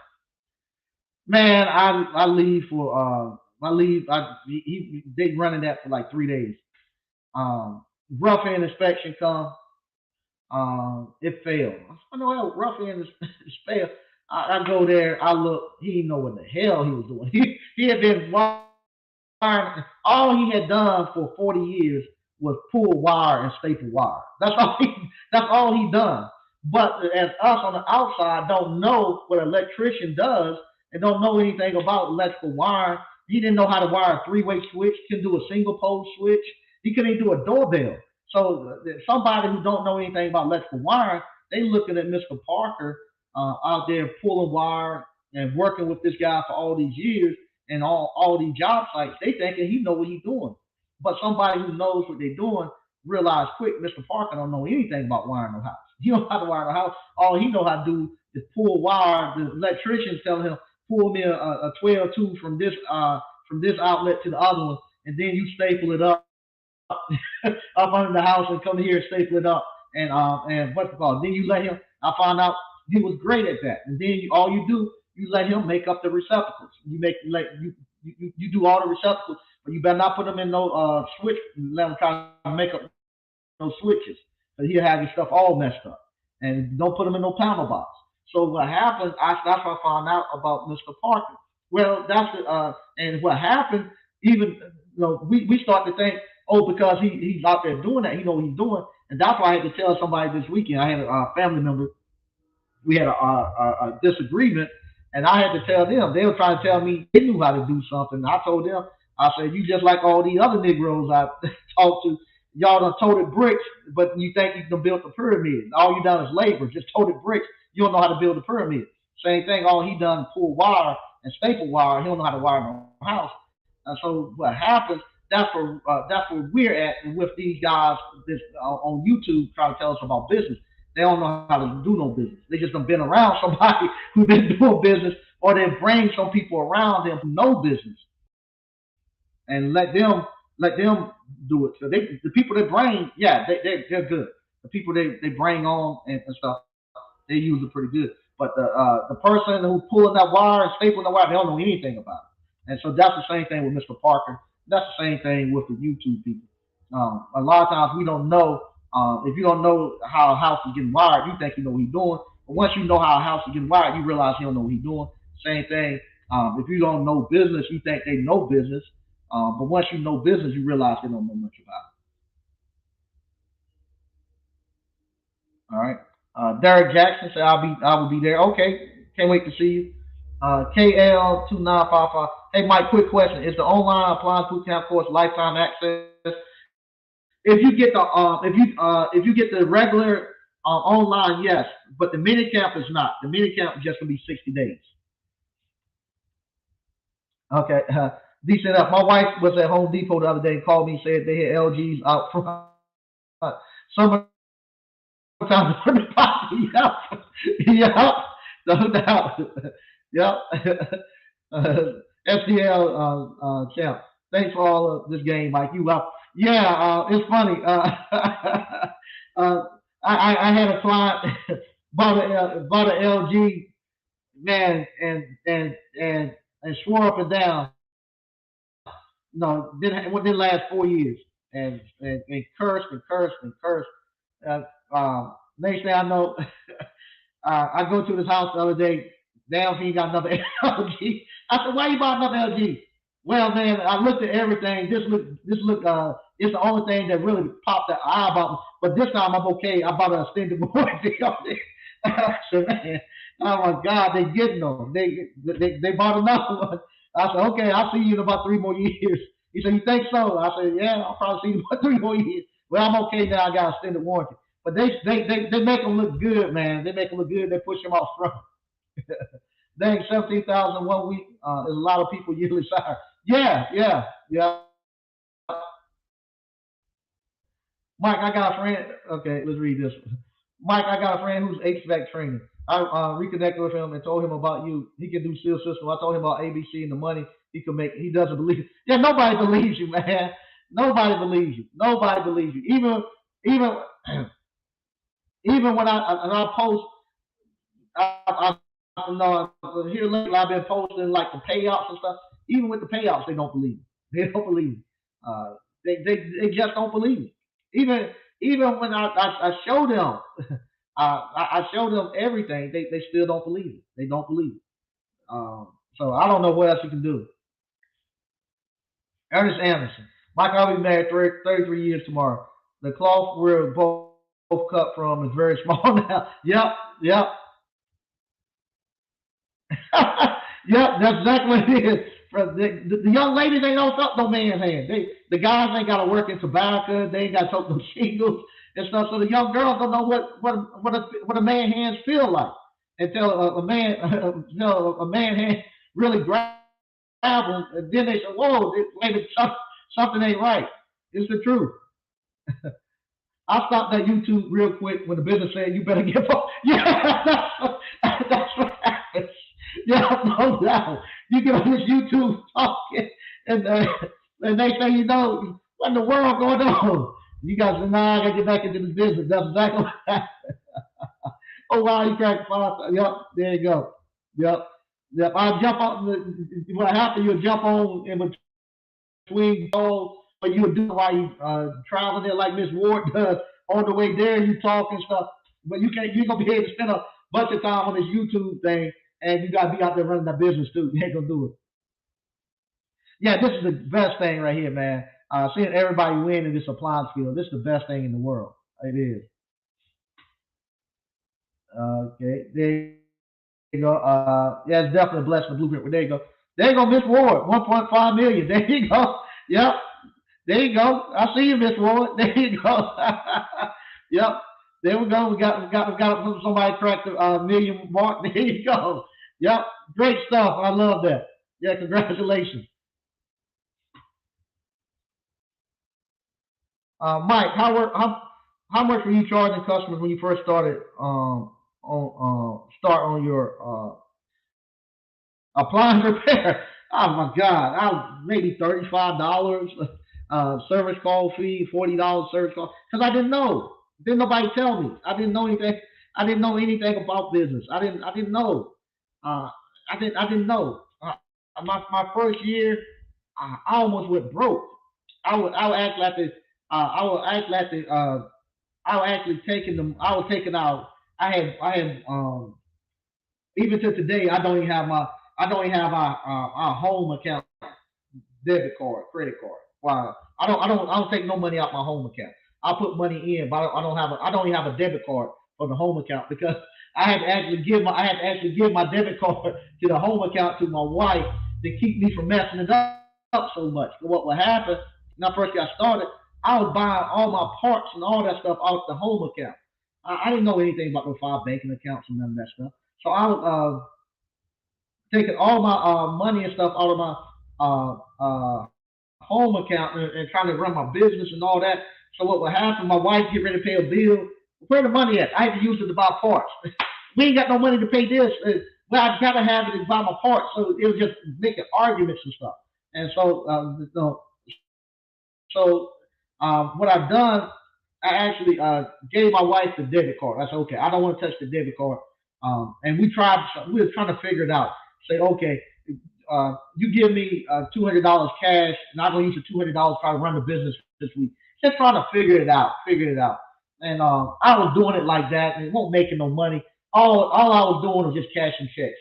Man, I leave for I leave. They running that for like 3 days. Rough end inspection come. It failed. I know how rough end is failed. I go there. I look. He didn't know what the hell he was doing. He had been all he had done for 40 years was pull wire and staple wire. That's all he done. But as us on the outside don't know what an electrician does and don't know anything about electrical wire, he didn't know how to wire a three-way switch, can do a single pole switch, he couldn't even do a doorbell. So somebody who don't know anything about electrical wire, they looking at Mr. Parker out there pulling wire and working with this guy for all these years and all these job sites, they thinking he know what he's doing. But somebody who knows what they're doing realize quick, Mr. Parker don't know anything about wiring no house. He don't know how to wire the house. All he know how to do is pull wire. The electrician's telling him, pull me a 12 two from this outlet to the other one, and then you staple it up up under the house and come here and staple it up and what's it called? Then you let him. I found out he was great at that. And then all you do, you let him make up the receptacles. You do all the receptacles, but you better not put them in no switch. Let him try to make up no switches, because he'll have your stuff all messed up. And don't put them in no panel box. So what happened? That's what I found out about Mr. Parker. Well, and what happened? Even we start to think, oh, because he's out there doing that, he know what he's doing, and that's why I had to tell somebody this weekend. I had a family member. We had a disagreement, and I had to tell them. They were trying to tell me they knew how to do something. I told them, I said, you just like all these other Negroes I talked to. Y'all done toted bricks, but you think you can build the pyramid. All you done is labor, just toted bricks. You don't know how to build a pyramid. Same thing, all he done pull wire and staple wire. He don't know how to wire no house. And so what happens, that's where we're at with these guys on YouTube trying to tell us about business. They don't know how to do no business. They just done been around somebody who's been doing business, or they bring some people around them who know business and let them do it. So the people they bring, yeah, they're good. The people they bring on and stuff, they use it pretty good. But the person who pulling that wire and stapling that wire, they don't know anything about it. And so that's the same thing with Mr. Parker. That's the same thing with the YouTube people. A lot of times we don't know. If you don't know how a house is getting wired, you think you know what he's doing. But once you know how a house is getting wired, you realize he don't know what he's doing. Same thing. If you don't know business, you think they know business. But once you know business, you realize they don't know much about it. All right. Derek Jackson said, I will be there. Okay. Can't wait to see you. KL2955. Hey, Mike, quick question. Is the online appliance bootcamp course lifetime access? If you get the regular online, yes, but the mini camp is not. The mini camp is just gonna be 60 days. Okay. Decent enough. My wife was at Home Depot the other day and called me and said they had LGs out front. Summertime for the party. Yep. Yep. No doubt. Yep. FDL champ. Thanks for all of this game, Mike. You up? Yeah, it's funny. uh, I had a client bought a LG, man, and swore up and down. No, didn't last 4 years, and cursed and cursed and cursed. Uh, Next thing I know, I go to his house the other day. Damn, he got another LG. I said, "Why you bought another LG?" Well, man, I looked at everything. This look. It's the only thing that really popped the eye about me. But this time I'm okay. I bought an extended warranty on it. I said, man, oh my God, they getting them. They bought another one. I said, okay, I'll see you in about 3 more years. He said, you think so? I said, yeah, I'll probably see you in about 3 more years. Well, I'm okay now. I got extended warranty. But they make them look good, man. They make them look good. They push them off front. Dang, 17,000 1 week is a lot of people yearly salary. Yeah, yeah, yeah. Mike, I got a friend. Okay, let's read this. Mike, I got a friend who's HVAC trainer. I reconnected with him and told him about you. He can do seal system. I told him about ABC and the money he could make. He doesn't believe it. Yeah, nobody believes you, man. Nobody believes you. Nobody believes you. Even even when I post, I know here lately I've been posting like the payouts and stuff. Even with the payouts, they don't believe it. They don't believe it. They just don't believe it. Even even when I show them, I show them everything, they still don't believe it. They don't believe it. So I don't know what else you can do. Ernest Anderson. Mike, I'll be married 33 years tomorrow. The cloth we're both cut from is very small now. Yep, yep. Yep, that's exactly what it is. The young ladies ain't don't suck no man's hand. The guys ain't got to work in tobacco. They ain't got to soak no shingles and stuff. So the young girls don't know what a man hands feel like until a man until a man hand really grab them, and then they say, "Whoa, maybe something ain't right." It's the truth. I stopped that YouTube real quick when the business said you better get up. Yeah, that's what happens. Yeah, no doubt. You get on this YouTube talking, and and they say, what in the world going on? You guys say, nah, I gotta get back into the business. That's exactly what happened. Oh wow, you cracked five. Yep, there you go. Yep, yep. I jump on. What happened? You jump on in between goals, but you do while you traveling there like Miss Ward does. On the way there, you talk and stuff, but you can't. You're gonna be able to spend a bunch of time on this YouTube thing, and you gotta be out there running that business too. You ain't gonna do it. Yeah, this is the best thing right here, man. Seeing everybody win in this appliance field, this is the best thing in the world. It is. Okay, there you go. Yeah, it's definitely a blessing. Blueprint. Well, there you go. There you go, Miss Ward. 1.5 million. There you go. Yep. There you go. I see you, Miss Ward. There you go. Yep. There we go. We got somebody cracked the million mark. There you go. Yep. Great stuff. I love that. Yeah. Congratulations, Mike. How much were you charging customers when you first started on your appliance repair? Oh my God! Maybe $35 service call fee, $40 service call because I didn't know. Didn't nobody tell me. I didn't know anything. I didn't know anything about business. I didn't know. Uh, I didn't know. My first year, I almost went broke. I would act like the I would act like the I was actually taking them. I was taking out. I had even to today. I don't even have our home account debit card, credit card. Wow. I don't take no money out my home account. I put money in, but I don't even have a debit card for the home account because I had to actually give my debit card to the home account to my wife to keep me from messing it up so much. So what would happen when I first got started, I was buying all my parts and all that stuff out the home account. I didn't know anything about those five banking accounts and none of that stuff. So I was taking all my money and stuff out of my home account and trying to run my business and all that. So what would happen? My wife get ready to pay a bill. Where the money at? I had to use it to buy parts. We ain't got no money to pay this. Well, I gotta have it to buy my parts. So it was just making arguments and stuff. And so what I've done, I actually gave my wife the debit card. I said, okay, I don't want to touch the debit card. And we were trying to figure it out. Say, okay, you give me $200 cash, and I'm gonna use the $200 to try to run the business this week. Just trying to figure it out. And I was doing it like that, and it won't making no money. All I was doing was just cashing checks.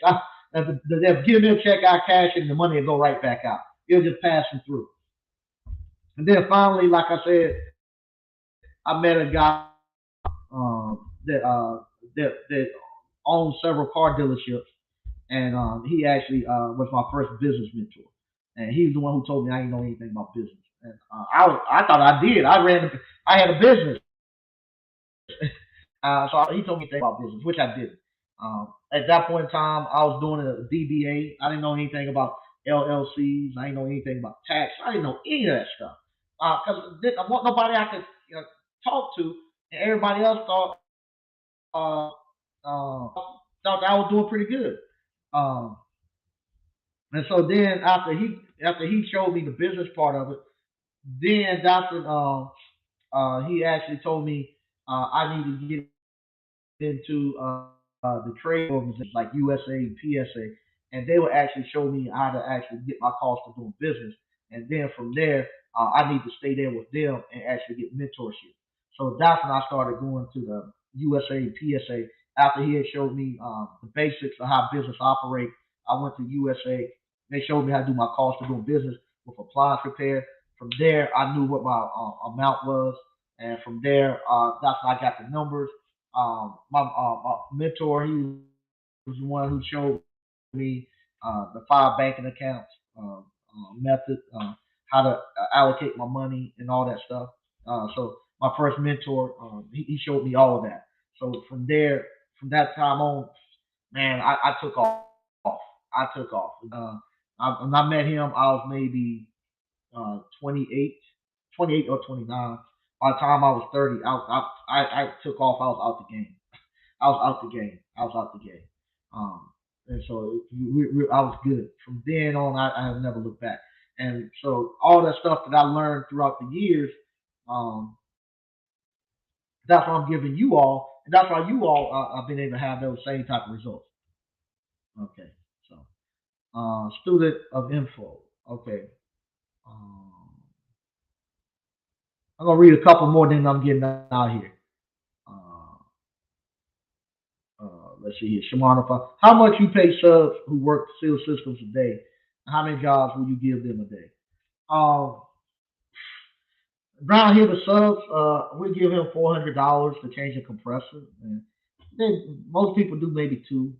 They'll give me a check, I cash it, and the money will go right back out. It'll just pass them through. And then finally, like I said, I met a guy that owns several car dealerships, and he actually was my first business mentor, and he's the one who told me I didn't know anything about business. And I thought I did. I had a business, so he told me anything about business, which I didn't. At that point in time, I was doing a DBA. I didn't know anything about LLCs. I didn't know anything about tax. I didn't know any of that stuff because I want nobody I could talk to, and everybody else uh, thought I was doing pretty good. Um, and so then after he showed me the business part of it, then that's when he actually told me I need to get into the trade organizations like USA and PSA, and they would actually show me how to actually get my cost of doing business. And then from there, I need to stay there with them and actually get mentorship. So that's when I started going to the USA and PSA. After he had showed me the basics of how business operate, I went to USA. They showed me how to do my cost of doing business with appliance repair. From there, I knew what my amount was, and from there, that's when I got the numbers. My mentor, he was the one who showed me the five banking accounts method, how to allocate my money and all that stuff. So my first mentor, he showed me all of that. So from there, from that time on, man, I took off. I took off. When I met him, I was maybe 28, 28 or 29. By the time I was 30, I took off. I was out the game. I was out the game. I was out the game. Um, and so I was good. From then on, I have never looked back. And so all that stuff that I learned throughout the years, um, that's what I'm giving you all, and that's why you all have been able to have those same type of results. Okay, so student of info. Okay, um, I'm gonna read a couple more, then I'm getting out here. Uh, let's see here, Shimano. How much you pay subs who work seal systems a day? How many jobs will you give them a day? Um, Around here, the subs, we give him $400 to change a compressor, and then most people do maybe two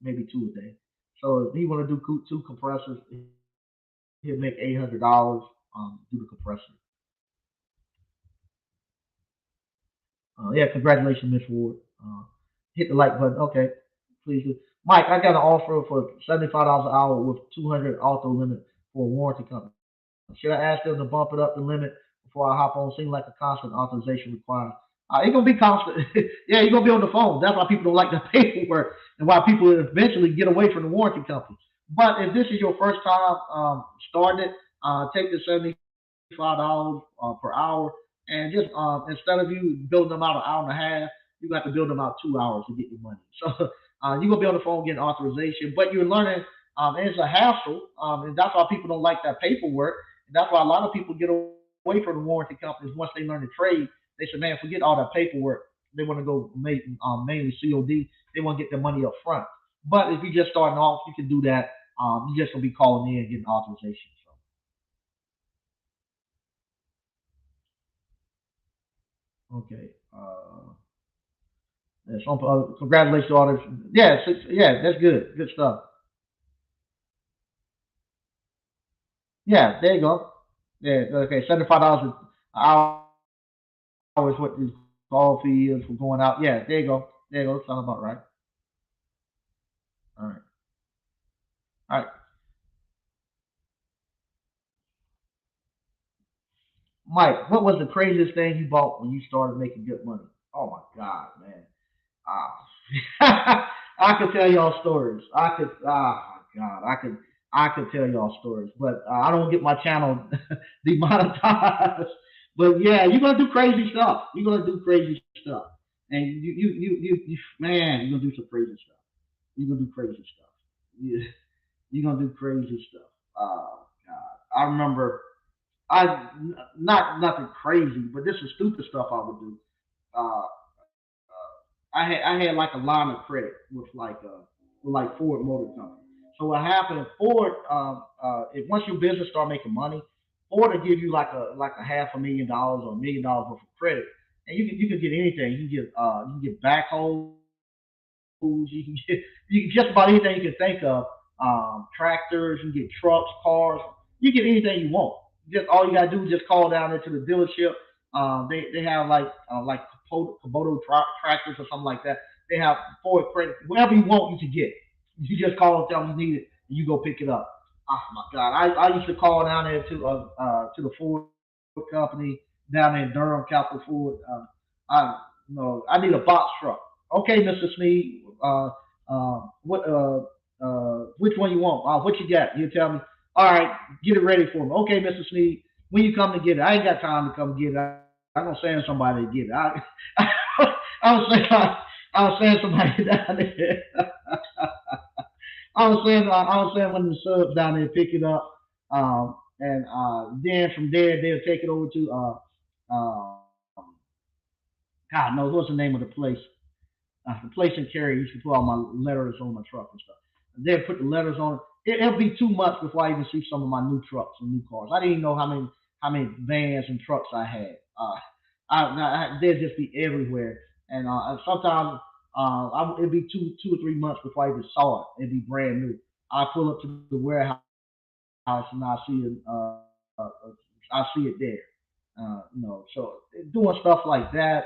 a day. So if he want to do two compressors, he'll make $800 do the compressor. Yeah, congratulations, Miss Ward. Hit the like button. Okay, please do. Mike, I got an offer for $75 an hour with 200 auto limit for a warranty company. Should I ask them to bump it up the limit before I hop on? Seems like a constant authorization required. It's gonna be constant. Yeah, you're gonna be on the phone. That's why people don't like the paperwork, and why people eventually get away from the warranty company. But if this is your first time starting it, take the $75 per hour, and just instead of you building them out an hour and a half, you got to build them out 2 hours to get your money. So you're gonna be on the phone getting authorization, but you're learning, and it's a hassle, and that's why people don't like that paperwork. And that's why a lot of people get away from the warranty companies once they learn the trade. They say, man, forget all that paperwork. They want to go make mainly COD. They want to get their money up front. But if you're just starting off, you can do that. You're just gonna be calling in and getting authorization. So okay. Congratulations to all this. Yeah, yeah, that's good. Good stuff. Yeah, there you go. Yeah, okay, $75 an hour is what the call fee is for going out. Yeah, there you go. There you go. Sounds about right. All right. All right. Mike, what was the craziest thing you bought when you started making good money? Oh my God, man. I could tell y'all stories. My God, I could tell y'all stories, but I don't get my channel demonetized. But yeah, you're gonna do crazy stuff. You're gonna do crazy stuff, and man, you're gonna do some crazy stuff. You're gonna do crazy stuff. Yeah, you're gonna do crazy stuff. Oh God, I remember not nothing crazy, but this is stupid stuff I would do. Uh, I had like a line of credit with like Ford Motor Company. So what happened? Ford, if once your business start making money, Ford will give you like a $500,000 or $1 million worth of credit, and you can get anything. You can get backhoes, tools. You can get just about anything you can think of. Tractors, you get trucks, cars. You get anything you want. Just all you gotta do is just call down into the dealership. They have like Kubota tractors or something like that. They have Ford credit, whatever you want, you can get. You just call them, tell them you need it, and you go pick it up. Oh my God, I used to call down there to the Ford company down there in Durham, Capital Ford. I I need a box truck. Okay, Mr. Sneed. Which one you want? What you got? You tell me. All right, get it ready for me. Okay, Mr. Sneed. When you come to get it, I ain't got time to come get it. I'm gonna send somebody to get it. I was saying, I was saying somebody down there. I was saying one of the subs down there pick it up, and then from there they'll take it over to God knows what's the name of the place. The place in Cary used to put all my letters on my truck and stuff. They'd put the letters on it. It'll be 2 months before I even see some of my new trucks and new cars. I didn't even know how many vans and trucks I had. They'd just be everywhere, and sometimes it'd be two or 3 months before I even saw it. It'd be brand new. I pull up to the warehouse and I see it there. So doing stuff like that.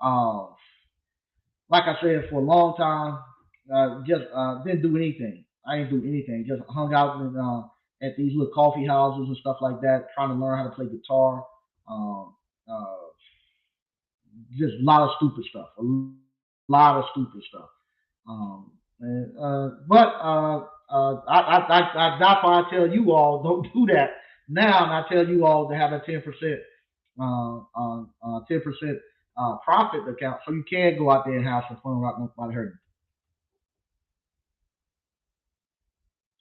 Uh, like I said, for a long time, just didn't do anything. I didn't do anything. Just hung out at these little coffee houses and stuff like that, trying to learn how to play guitar. Um, just a lot of stupid stuff. A lot of stupid stuff. But that's why I tell you all don't do that now, and I tell you all to have a 10% 10% profit account, so you can go out there and have some fun without nobody hurting.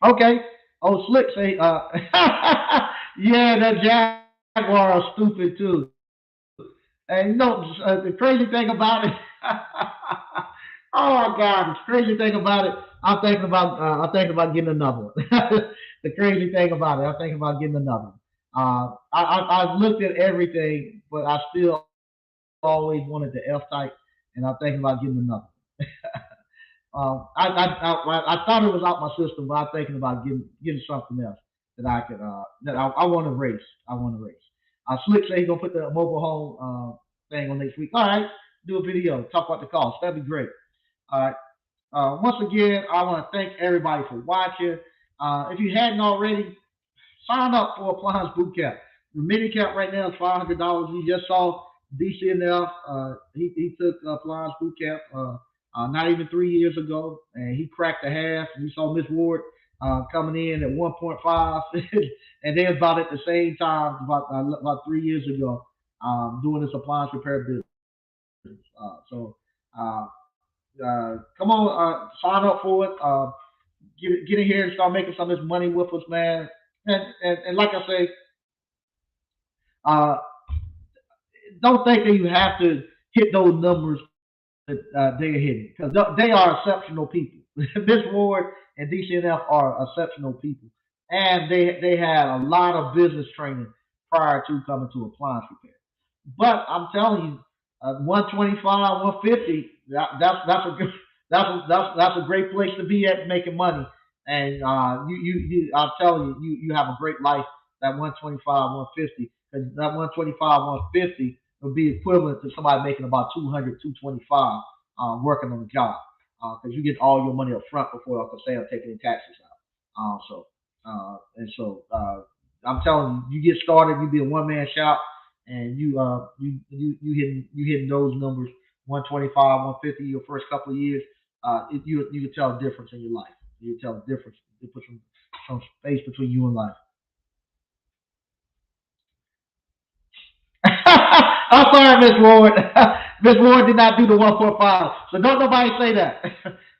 Okay. Oh, Slick say, yeah, that Jaguar is stupid too. And the crazy thing about it, oh my God, the crazy thing about it, I'm thinking about getting another one. The crazy thing about it, I'm thinking about getting another one. I've looked at everything, but I still always wanted the F type, and I'm thinking about getting another. I thought it was out my system, but I'm thinking about getting something else that I want to race. I want to race. Slick say he's gonna put the mobile home thing on next week. All right, do a video, talk about the cost. That'd be great. All right. Once again, I want to thank everybody for watching. If you hadn't already, sign up for Appliance Boot Camp. The mini cap right now is $500. You just saw DCNF. He took Appliance Boot Camp not even 3 years ago, and he cracked the half. And you saw Miss Ward coming in at 1.5, and they was about at the same time, about 3 years ago, doing this appliance repair business. Come on, sign up for it. Get in here and start making some of this money with us, man. And like I say, uh, don't think that you have to hit those numbers that they're hitting, because they are exceptional people. Miss Ward and DCNF are exceptional people, and they had a lot of business training prior to coming to appliance repair. But I'm telling you, 125, 150. That's a good that's a great place to be at making money. And I'm telling you, you have a great life. That 125, 150, because that 125, 150 would be equivalent to somebody making about 200, 225 working on the job, because you get all your money up front before, like I say, taking the taxes out. I'm telling you, you get started, you be a one man shop, and you hitting those numbers, 125, 150 your first couple of years. You can tell a difference in your life. You can tell a difference. You put some space between you and life. I'm sorry, Miss Ward. Miss Ward did not do the 1.5. So don't nobody say that.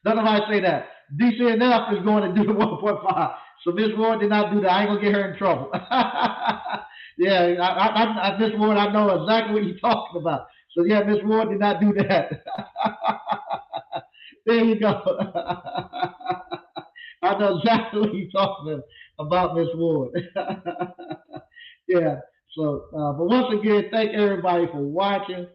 Don't nobody say that. DCNF is going to do the 1.5. So Miss Ward did not do that. I ain't gonna get her in trouble. Yeah, Miss Ward, I know exactly what you're talking about. So yeah, Miss Ward did not do that. There you go. I know exactly what you're talking about, Miss Ward. Yeah. So, but once again, thank everybody for watching.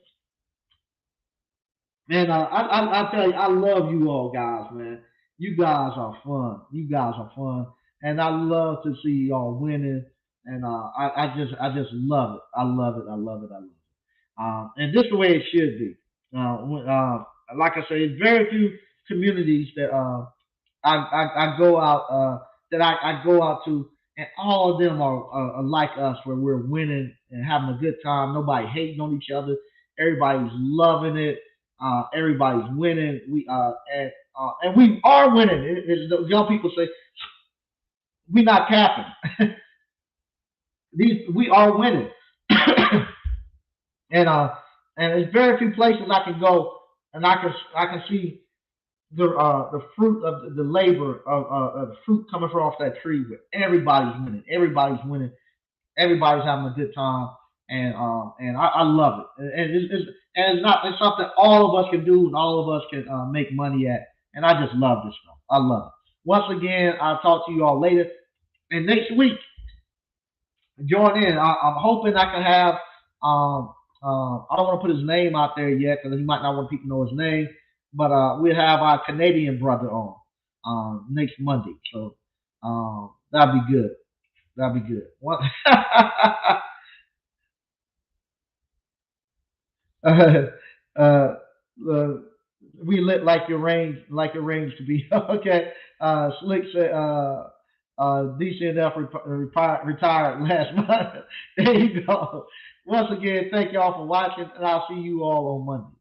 Man, I tell you, I love you all guys, man. You guys are fun. You guys are fun, and I love to see y'all winning. And I just love it. I love it. I love it. I love it. And this is the way it should be. Like I say, it's very few communities that I go out that I go out to, and all of them are like us, where we're winning and having a good time. Nobody hating on each other. Everybody's loving it. Everybody's winning. And we are winning. The young people say we not capping. These we are winning. and there's very few places I can go, and I can see the fruit of the labor of the fruit coming from off that tree. Where everybody's winning. Everybody's winning. Everybody's having a good time, and I love it. And it's something all of us can do, and all of us can make money at. And I just love this stuff. I love it. Once again, I'll talk to you all later. And next week, join in. I'm hoping I can have. Um, I don't want to put his name out there yet because he might not want people to know his name. But we'll have our Canadian brother on next Monday. So that'll be good. That'll be good. What? uh, uh, we lit like your range to be okay. Slick said, DCNF retired last month. There you go. Once again, thank y'all for watching, and I'll see you all on Monday.